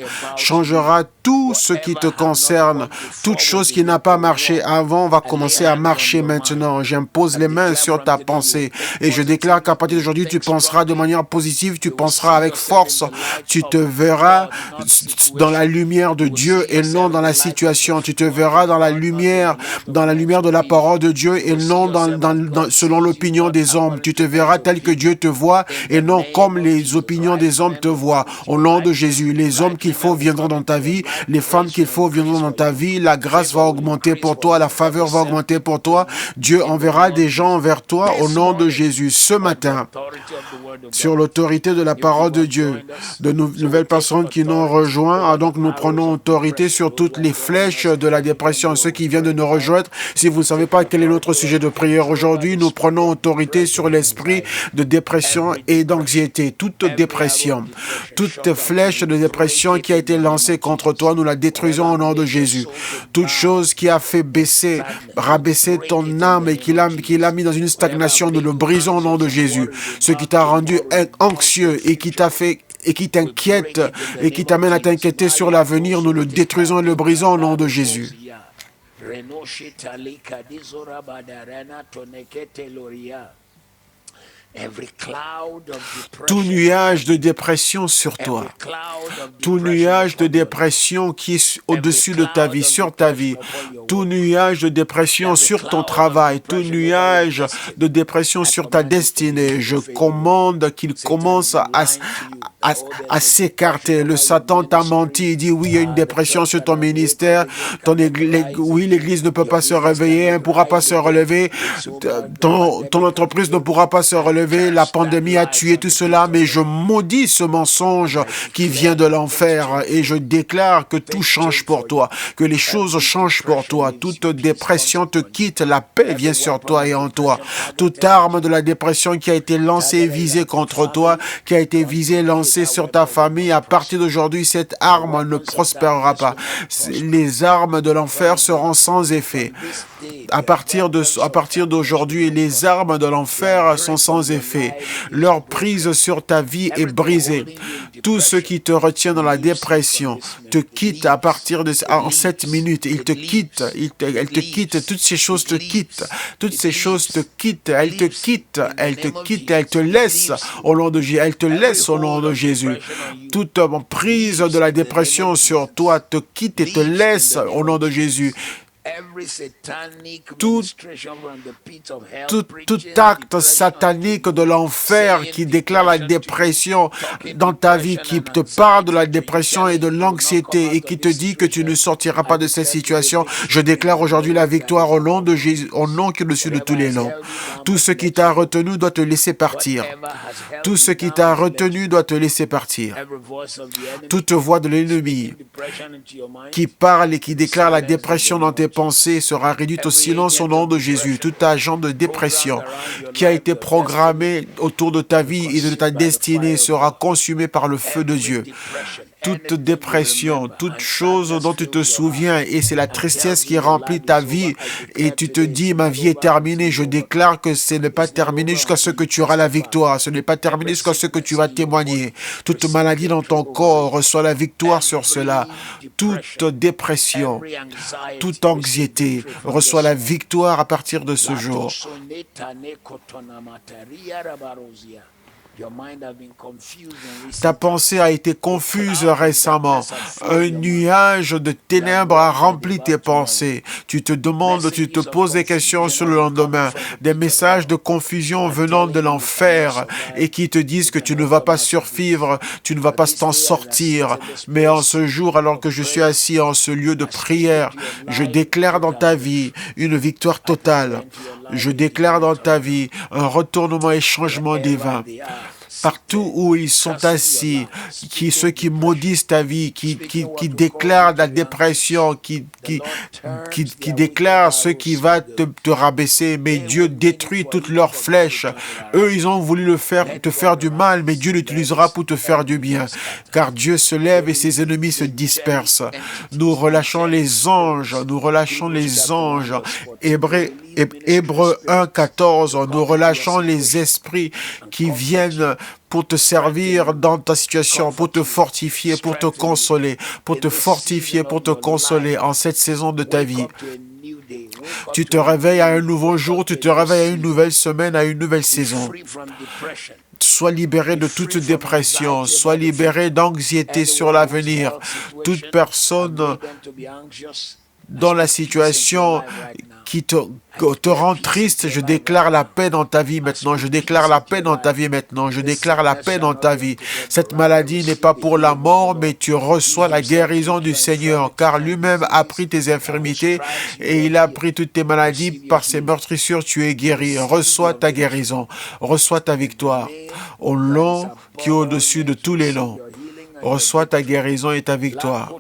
tout ce qui te concerne. Toute chose qui n'a pas marché avant va commencer à marcher maintenant. J'impose les mains sur ta pensée et je déclare qu'à partir d'aujourd'hui, tu penseras de manière positive, tu penseras avec force, tu te verras dans la lumière de Dieu et non dans la situation. Tu te verras dans la lumière de la parole de Dieu et non selon l'opinion des hommes. Tu te verras tel que Dieu te voit et non comme les opinions des hommes te voient. Au nom de Jésus, les hommes qu'il faut viendront dans ta vie, les femmes qu'il faut viendront dans ta vie, la grâce va augmenter pour toi, la faveur va augmenter pour toi. Dieu enverra des gens vers toi au nom de Jésus. Ce matin, sur l'autorité de la parole de Dieu, de nouvelles personnes qui nous ont rejoints, donc nous prenons autorité sur toutes les flèches de la dépression. Ceux qui viennent de nous rejoindre, si vous ne savez pas quel est notre sujet de prière aujourd'hui, nous prenons autorité sur l'esprit de dépression et d'anxiété. Toute dépression, toute flèche de dépression qui a été lancée contre toi, nous la détruisons au nom de Jésus. Toute chose qui a fait rabaisser ton âme et qui l'a mis dans une stagnation, nous le brisons au nom de Jésus. Ce qui t'a rendu anxieux et qui t'inquiète et qui t'amène à t'inquiéter sur l'avenir, nous le détruisons et le brisons au nom de Jésus. Tout nuage de dépression sur toi, tout nuage de dépression qui est au-dessus de ta vie, sur ta vie, tout nuage de dépression sur ton travail, tout nuage de dépression sur ta destinée, je commande qu'il commence à s'écarter. Le Satan t'a menti, il dit oui, il y a une dépression sur ton ministère, oui, l'Église ne peut pas se réveiller, elle ne pourra pas se relever, ton entreprise ne pourra pas se relever, la pandémie a tué tout cela, mais je maudis ce mensonge qui vient de l'enfer et je déclare que tout change pour toi, que les choses changent pour toi, toute dépression te quitte, la paix vient sur toi et en toi. Toute arme de la dépression qui a été lancée et visée contre toi, qui a été visée et lancée sur ta famille, à partir d'aujourd'hui, cette arme ne prospérera pas. Les armes de l'enfer seront sans effet. À partir d'aujourd'hui, les armes de l'enfer sont sans effet. Leur prise sur ta vie est brisée. Tout ce qui te retient dans la dépression te quitte en 7 minutes. Il te quitte, elle te quitte, toutes ces choses te quittent. Toutes ces choses te quittent, elles te quittent, elles te laissent au nom de Jésus. Elles te laissent au nom de Jésus. Toute prise de la dépression sur toi te quitte et te laisse au nom de Jésus. Tout acte satanique de l'enfer qui déclare la dépression dans ta vie, qui te parle de la dépression et de l'anxiété et qui te dit que tu ne sortiras pas de cette situation, je déclare aujourd'hui la victoire au nom de Jésus, au nom qui est au-dessus de tous les noms. Tout ce qui t'a retenu doit te laisser partir. Tout ce qui t'a retenu doit te laisser partir. Toute voix de l'ennemi qui parle et qui déclare la dépression dans tes pensée sera réduite au silence au nom de Jésus. Tout agent de dépression qui a été programmé autour de ta vie et de ta destinée sera consumé par le feu de Dieu. Toute dépression, toute chose dont tu te souviens et c'est la tristesse qui remplit ta vie et tu te dis ma vie est terminée, je déclare que ce n'est pas terminé jusqu'à ce que tu auras la victoire, ce n'est pas terminé jusqu'à ce que tu vas témoigner. Toute maladie dans ton corps reçoit la victoire sur cela. Toute dépression, toute anxiété reçoit la victoire à partir de ce jour. Ta pensée a été confuse récemment. Un nuage de ténèbres a rempli tes pensées. Tu te demandes, tu te poses des questions sur le lendemain. Des messages de confusion venant de l'enfer et qui te disent que tu ne vas pas survivre, tu ne vas pas t'en sortir. Mais en ce jour, alors que je suis assis en ce lieu de prière, je déclare dans ta vie une victoire totale. Je déclare dans ta vie un retournement et changement divin. Partout où ils sont assis, ceux qui maudissent ta vie, qui déclarent la dépression, qui déclarent ce qui va te rabaisser, mais Dieu détruit toutes leurs flèches. Eux, ils ont voulu te faire du mal, mais Dieu l'utilisera pour te faire du bien, car Dieu se lève et ses ennemis se dispersent. Nous relâchons les anges, Hébreux 1:14, nous relâchons les esprits qui viennent pour te servir dans ta situation, pour te fortifier, pour te consoler, pour te fortifier, pour te consoler en cette saison de ta vie. Tu te réveilles à un nouveau jour, tu te réveilles à une nouvelle semaine, à une nouvelle saison. Sois libéré de toute dépression, sois libéré d'anxiété sur l'avenir. Toute personne dans la situation qui te rend triste, je déclare la paix dans ta vie maintenant, je déclare la paix dans ta vie maintenant, je déclare la paix dans ta vie. Cette maladie n'est pas pour la mort, mais tu reçois la guérison du Seigneur, car lui-même a pris tes infirmités et il a pris toutes tes maladies. Par ses meurtrissures, tu es guéri. Reçois ta guérison, reçois ta victoire. Au nom qui est au-dessus de tous les noms, reçois ta guérison et ta victoire.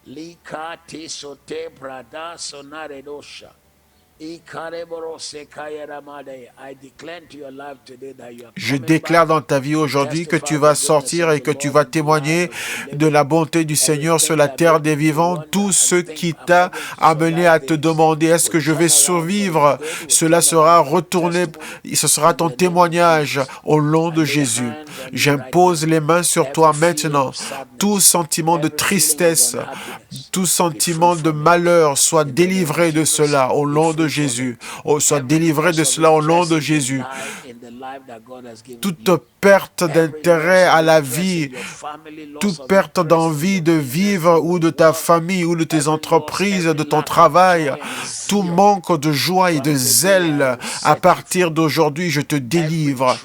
Likati sote brada sonare dosha. Je déclare dans ta vie aujourd'hui que tu vas sortir et que tu vas témoigner de la bonté du Seigneur sur la terre des vivants. Tout ce qui t'a amené à te demander est-ce que je vais survivre, cela sera retourné, ce sera ton témoignage au nom de Jésus. J'impose les mains sur toi maintenant. Tout sentiment de tristesse, tout sentiment de malheur soit délivré de cela au nom de Jésus. Soit délivré de cela au nom de Jésus. Toute perte d'intérêt à la vie, toute perte d'envie de vivre ou de ta famille ou de tes entreprises, de ton travail, tout manque de joie et de zèle, à partir d'aujourd'hui, je te délivre.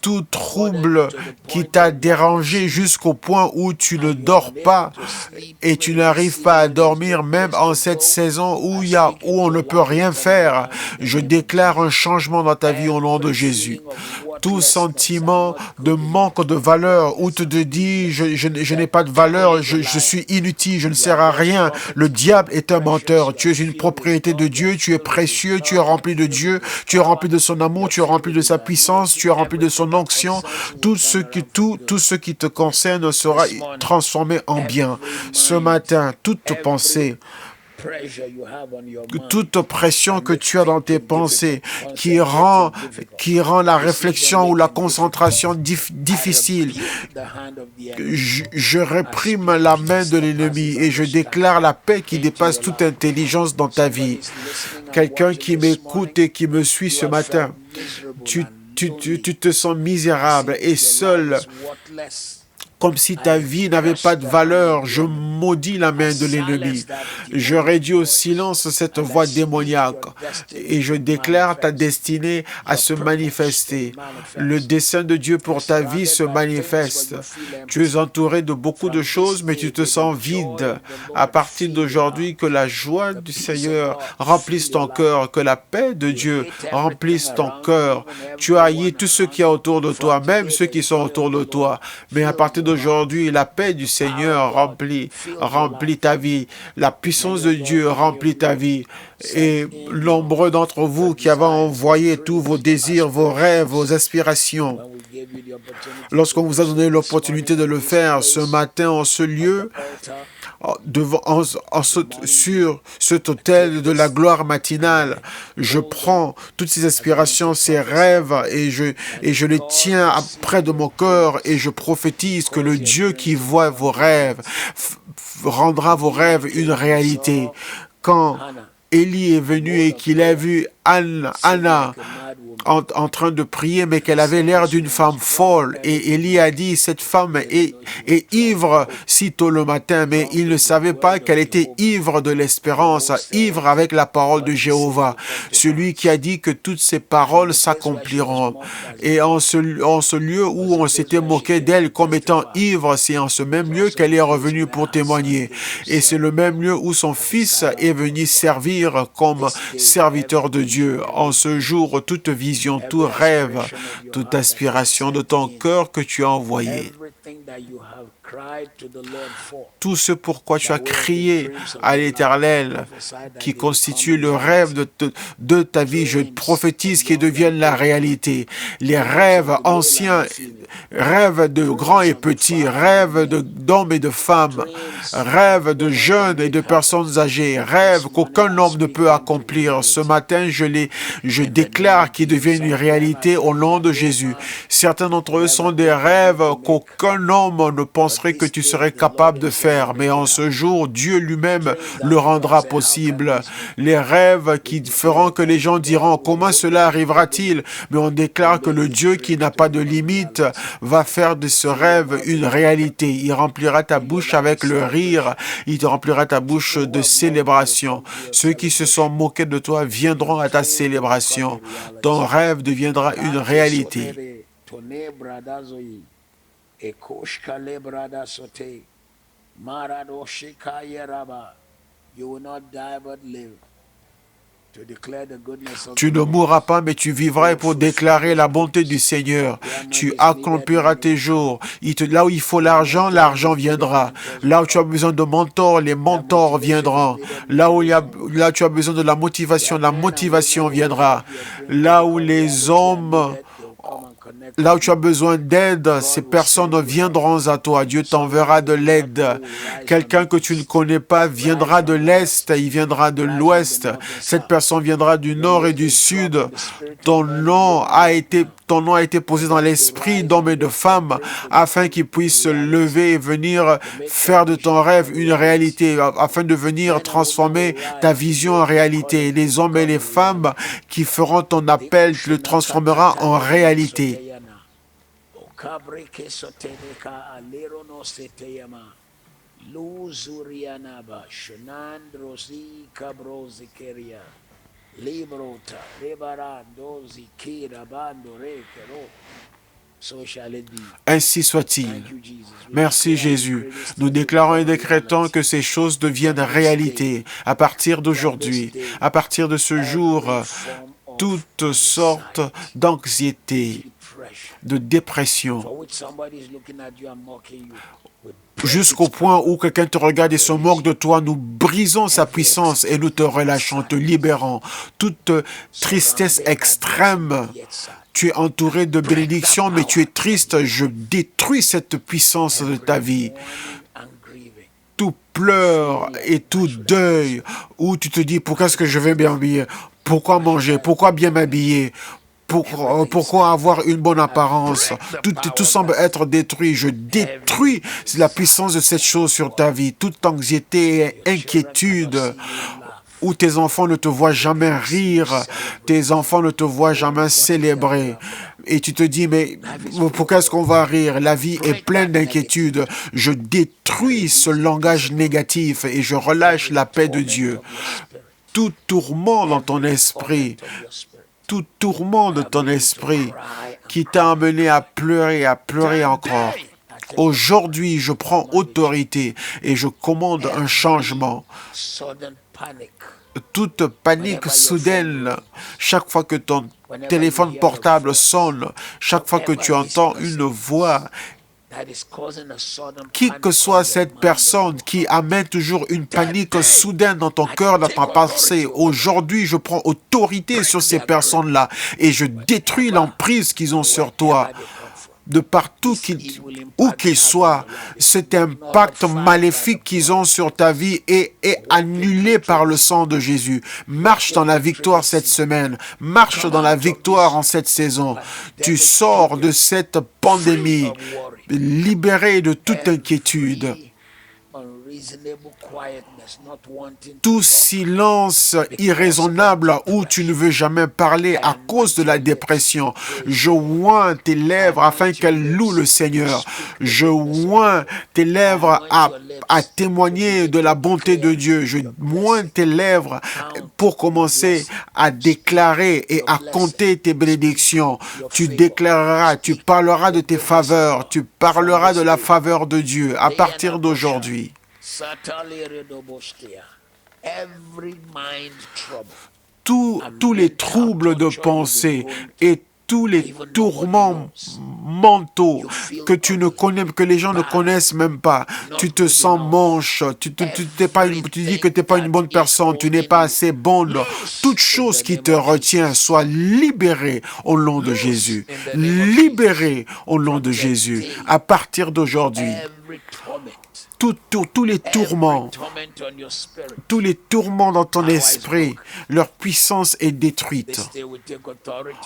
Tout trouble qui t'a dérangé jusqu'au point où tu ne dors pas et tu n'arrives pas à dormir, même en cette saison où on ne peut rien faire, je déclare un changement dans ta vie au nom de Jésus. Tout sentiment de manque de valeur, où tu te dis, je n'ai pas de valeur, je suis inutile, je ne sers à rien. Le diable est un menteur. Tu es une propriété de Dieu, tu es précieux, tu es rempli de Dieu, tu es rempli de son amour, tu es rempli de sa puissance, tu es rempli de son onction. Tout ce qui te concerne sera transformé en bien. Ce matin, toute pensée, toute pression que tu as dans tes pensées qui rend la réflexion ou la concentration difficile, je réprime la main de l'ennemi et je déclare la paix qui dépasse toute intelligence dans ta vie. Quelqu'un qui m'écoute et qui me suit ce matin, tu te sens misérable et seul, comme si ta vie n'avait pas de valeur. Je maudis la main de l'ennemi. Je réduis au silence cette voix démoniaque et je déclare ta destinée à se manifester. Le dessein de Dieu pour ta vie se manifeste. Tu es entouré de beaucoup de choses, mais tu te sens vide. À partir d'aujourd'hui, que la joie du Seigneur remplisse ton cœur, que la paix de Dieu remplisse ton cœur. Tu as haï tout ce qu'il y a autour de toi, même ceux qui sont autour de toi. Mais à partir d'aujourd'hui, la paix du Seigneur remplit ta vie. La puissance de Dieu remplit ta vie. Et nombreux d'entre vous qui avez envoyé tous vos désirs, vos rêves, vos aspirations, lorsqu'on vous a donné l'opportunité de le faire ce matin en ce lieu, sur cet autel de la gloire matinale, je prends toutes ces aspirations, ces rêves et je les tiens près de mon cœur et je prophétise que le Dieu qui voit vos rêves rendra vos rêves une réalité. Quand Élie est venu et qu'il a vu Anna en train de prier, mais qu'elle avait l'air d'une femme folle. Et Élie a dit, cette femme est ivre si tôt le matin, mais il ne savait pas qu'elle était ivre de l'espérance, ivre avec la parole de Jéhovah, celui qui a dit que toutes ces paroles s'accompliront. Et en ce lieu où on s'était moqué d'elle comme étant ivre, c'est en ce même lieu qu'elle est revenue pour témoigner. Et c'est le même lieu où son fils est venu servir comme serviteur de Dieu. En ce jour, toute vision, tout rêve, toute aspiration de ton cœur que tu as envoyé, tout ce pourquoi tu as crié à l'Éternel, qui constitue le rêve de ta vie, je prophétise qu'ils deviennent la réalité. Les rêves anciens, rêves de grands et petits, rêves d'hommes et de femmes, rêves de jeunes et de personnes âgées, rêves qu'aucun homme ne peut accomplir. Ce matin, je déclare qu'ils deviennent une réalité au nom de Jésus. Certains d'entre eux sont des rêves qu'aucun homme ne penserait que tu serais capable de faire, mais en ce jour, Dieu lui-même le rendra possible. Les rêves qui feront que les gens diront, comment cela arrivera-t-il? Mais on déclare que le Dieu qui n'a pas de limite va faire de ce rêve une réalité. Il remplira ta bouche avec le rire, il te remplira ta bouche de célébration. Ceux qui se sont moqués de toi viendront à ta célébration. Ton rêve deviendra une réalité. Tu ne mourras pas, mais tu vivras pour déclarer la bonté du Seigneur. Tu accompliras tes jours. Là où il faut l'argent, l'argent viendra. Là où tu as besoin de mentors, les mentors viendront. Là où tu as besoin de la motivation viendra. Là où les hommes... Là où tu as besoin d'aide, ces personnes viendront à toi. Dieu t'enverra de l'aide. Quelqu'un que tu ne connais pas viendra de l'Est, il viendra de l'Ouest. Cette personne viendra du Nord et du Sud. Ton nom a été posé dans l'esprit d'hommes et de femmes afin qu'ils puissent se lever et venir faire de ton rêve une réalité, afin de venir transformer ta vision en réalité. Les hommes et les femmes qui feront ton appel le transformera en réalité. Ainsi soit-il. Merci Jésus. Nous déclarons et décrétons que ces choses deviennent réalité à partir d'aujourd'hui, à partir de ce jour. Toutes sortes d'anxiété, de dépression, jusqu'au point où quelqu'un te regarde et se moque de toi, nous brisons sa puissance et nous te relâchons, te libérons. Toute tristesse extrême, tu es entouré de bénédictions, mais tu es triste, je détruis cette puissance de ta vie. Tout pleur et tout deuil, où tu te dis, pourquoi est-ce que je vais bien m'habiller? Pourquoi manger? Pourquoi bien m'habiller? Pourquoi avoir une bonne apparence? Tout semble être détruit. Je détruis la puissance de cette chose sur ta vie. Toute anxiété et inquiétude, où tes enfants ne te voient jamais rire, tes enfants ne te voient jamais célébrer. Et tu te dis, mais pourquoi est-ce qu'on va rire? La vie est pleine d'inquiétudes. Je détruis ce langage négatif et je relâche la paix de Dieu. Tout tourment dans ton esprit, tout tourment de ton esprit qui t'a amené à pleurer encore. Aujourd'hui, je prends autorité et je commande un changement. Toute panique soudaine, chaque fois que ton téléphone portable sonne, chaque fois que tu entends une voix, qui que soit cette personne qui amène toujours une panique soudaine dans ton cœur, dans ta pensée, aujourd'hui, je prends autorité sur ces personnes-là et je détruis l'emprise qu'ils ont sur toi. De partout où qu'ils soient, cet impact maléfique qu'ils ont sur ta vie est annulé par le sang de Jésus. Marche dans la victoire cette semaine. Marche dans la victoire en cette saison. Tu sors de cette pandémie libéré de toute inquiétude. tout silence irraisonnable où tu ne veux jamais parler à cause de la dépression. Je oins tes lèvres afin qu'elles louent le Seigneur. Je oins tes lèvres à témoigner de la bonté de Dieu. Je oins tes lèvres pour commencer à déclarer et à compter tes bénédictions. Tu déclareras, tu parleras de tes faveurs, tu parleras de la faveur de Dieu à partir d'aujourd'hui. Tous les troubles de pensée et tous les tourments mentaux que tu ne connais, que les gens ne connaissent même pas. Tu te sens moche, tu dis que tu n'es pas une bonne personne, tu n'es pas assez bonne. Toute chose qui te retient soit libérée au nom de Jésus. Libérée au nom de Jésus. À partir d'aujourd'hui. Tous les tourments dans ton esprit, leur puissance est détruite.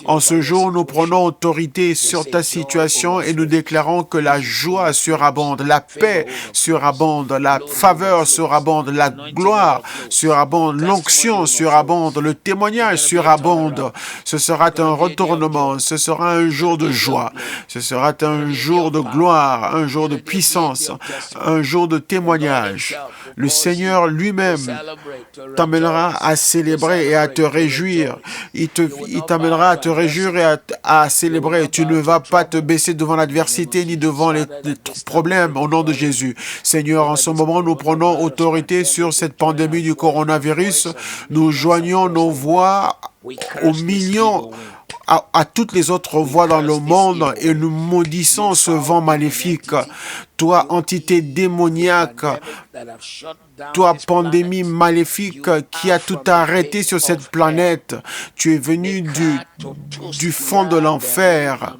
En ce jour, nous prenons autorité sur ta situation et nous déclarons que la joie surabonde, la paix surabonde, la faveur surabonde, la gloire surabonde, l'onction surabonde, le témoignage surabonde. Ce sera un retournement, ce sera un jour de joie, ce sera un jour de gloire, un jour de puissance, un jour de témoignage. Le Seigneur lui-même t'amènera à célébrer et à te réjouir. Il t'amènera à te réjouir et à célébrer. Tu ne vas pas te baisser devant l'adversité ni devant les problèmes au nom de Jésus. Seigneur, en ce moment, nous prenons autorité sur cette pandémie du coronavirus. Nous joignons nos voix aux millions à toutes les autres voix dans le monde et nous maudissons ce vent maléfique. Toi, entité démoniaque, toi, pandémie maléfique qui a tout arrêté sur cette planète, tu es venu du fond de l'enfer.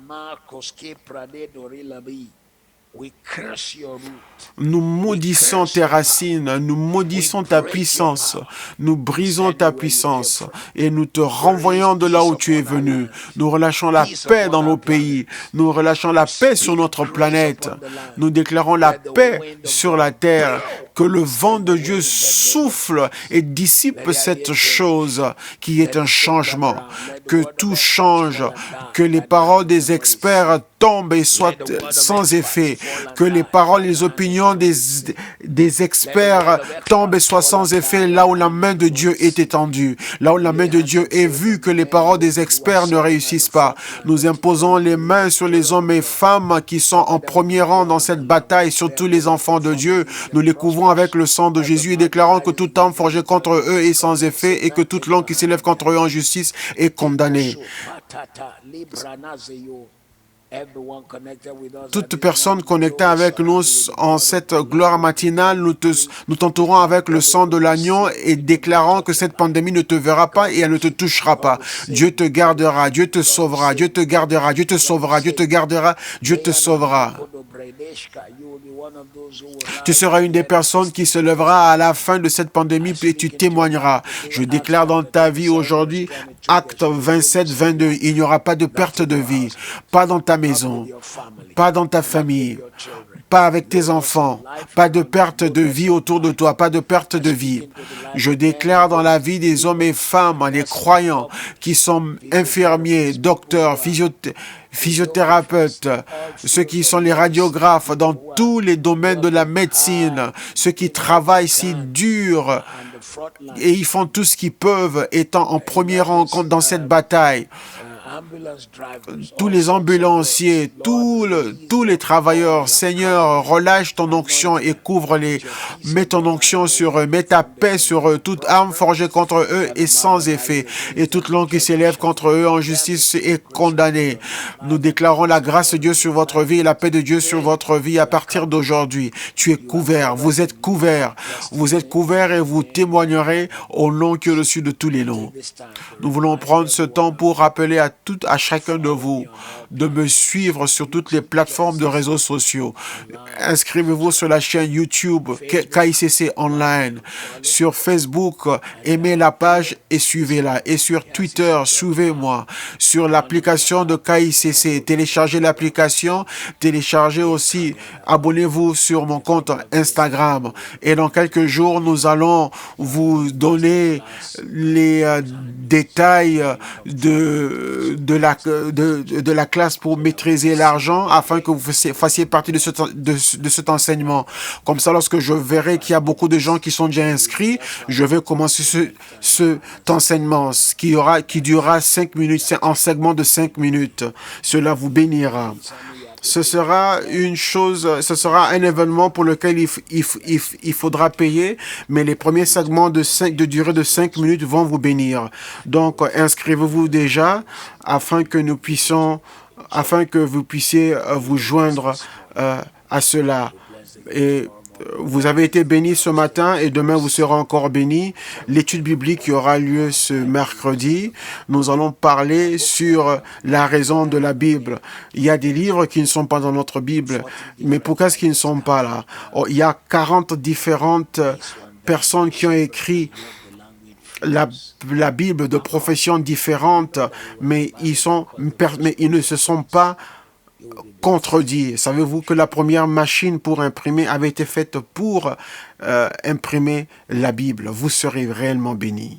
Nous maudissons tes racines, nous maudissons ta puissance, nous brisons ta puissance et nous te renvoyons de là où tu es venu. Nous relâchons la paix dans nos pays, nous relâchons la paix sur notre planète, nous déclarons la paix sur la terre, que le vent de Dieu souffle et dissipe cette chose qui est un changement, que tout change, que les paroles des experts tombent et soient sans effet, que les paroles et les opinions des experts tombent et soient sans effet là où la main de Dieu est étendue, là où la main de Dieu est vue, que les paroles des experts ne réussissent pas. Nous imposons les mains sur les hommes et femmes qui sont en premier rang dans cette bataille, sur tous les enfants de Dieu. Nous les couvrons avec le sang de Jésus et déclarons que toute arme forgée contre eux est sans effet et que toute langue qui s'élève contre eux en justice est condamnée. Toute personne connectée avec nous en cette gloire matinale, nous t'entourons avec le sang de l'agneau et déclarons que cette pandémie ne te verra pas et elle ne te touchera pas. Dieu te gardera, Dieu te sauvera, Dieu te gardera, Dieu te sauvera, Dieu te gardera, Dieu te sauvera. Tu seras une des personnes qui se lèvera à la fin de cette pandémie et tu témoigneras. Je déclare dans ta vie aujourd'hui, Acte 27, 22, il n'y aura pas de perte de vie, pas dans ta maison, pas dans ta famille, pas avec tes enfants, pas de perte de vie autour de toi, pas de perte de vie. Je déclare dans la vie des hommes et femmes, les croyants qui sont infirmiers, docteurs, physiothérapeutes, ceux qui sont les radiographes dans tous les domaines de la médecine, ceux qui travaillent si dur et ils font tout ce qu'ils peuvent étant en premier rang dans cette bataille. Tous les ambulanciers, tous les travailleurs, Seigneur, relâche ton onction et couvre-les. Mets ton onction sur eux, mets ta paix sur eux. Toute arme forgée contre eux est sans effet. Et toute langue qui s'élève contre eux en justice est condamnée. Nous déclarons la grâce de Dieu sur votre vie et la paix de Dieu sur votre vie à partir d'aujourd'hui. Tu es couvert, vous êtes couvert. Vous êtes couvert et vous témoignerez au nom qui est au-dessus de tous les noms. Nous voulons prendre ce temps pour rappeler à à chacun de vous de me suivre sur toutes les plateformes de réseaux sociaux. Inscrivez-vous sur la chaîne YouTube KICC Online, sur Facebook, aimez la page et suivez-la. Et sur Twitter, suivez-moi. Sur l'application de KICC, téléchargez l'application, téléchargez aussi, abonnez-vous sur mon compte Instagram. Et dans quelques jours, nous allons vous donner les détails de la classe pour maîtriser l'argent afin que vous fassiez partie de cet enseignement. Comme ça, lorsque je verrai qu'il y a beaucoup de gens qui sont déjà inscrits, je vais commencer cet enseignement qui durera 5 minutes, c'est un segment de 5 minutes. Cela vous bénira. Ce sera un événement pour lequel il faudra payer, mais les premiers segments de durée de 5 minutes vont vous bénir. Donc, inscrivez-vous déjà afin que vous puissiez vous joindre à cela. Et vous avez été bénis ce matin et demain vous serez encore bénis. L'étude biblique qui aura lieu ce mercredi, nous allons parler sur la raison de la Bible. Il y a des livres qui ne sont pas dans notre Bible, mais pourquoi est-ce qu'ils ne sont pas là? Il y a 40 différentes personnes qui ont écrit la Bible de professions différentes, mais ils ne se sont pas contredit. Savez-vous que la première machine pour imprimer avait été faite pour imprimer la Bible? Vous serez réellement bénis.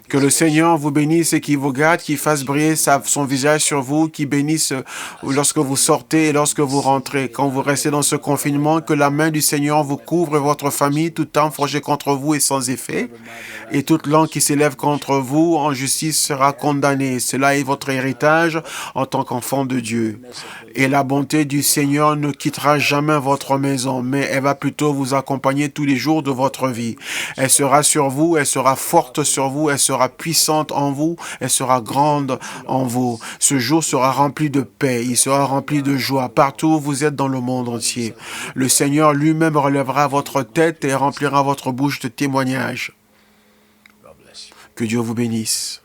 Que le Seigneur vous bénisse et qu'il vous garde, qu'il fasse briller son visage sur vous, qu'il bénisse lorsque vous sortez et lorsque vous rentrez. Quand vous restez dans ce confinement, que la main du Seigneur vous couvre et votre famille, tout temps forgé contre vous est sans effet. Et toute langue qui s'élève contre vous en justice sera condamnée. Cela est votre héritage en tant qu'enfant de Dieu. Et la bonté du Seigneur ne quittera jamais votre maison, mais elle va plutôt vous accompagner tous les jours de votre vie. Elle sera sur vous, elle sera forte sur vous, elle sera puissante en vous, elle sera grande en vous. Ce jour sera rempli de paix, il sera rempli de joie partout où vous êtes dans le monde entier. Le Seigneur lui-même relèvera votre tête et remplira votre bouche de témoignages. Que Dieu vous bénisse.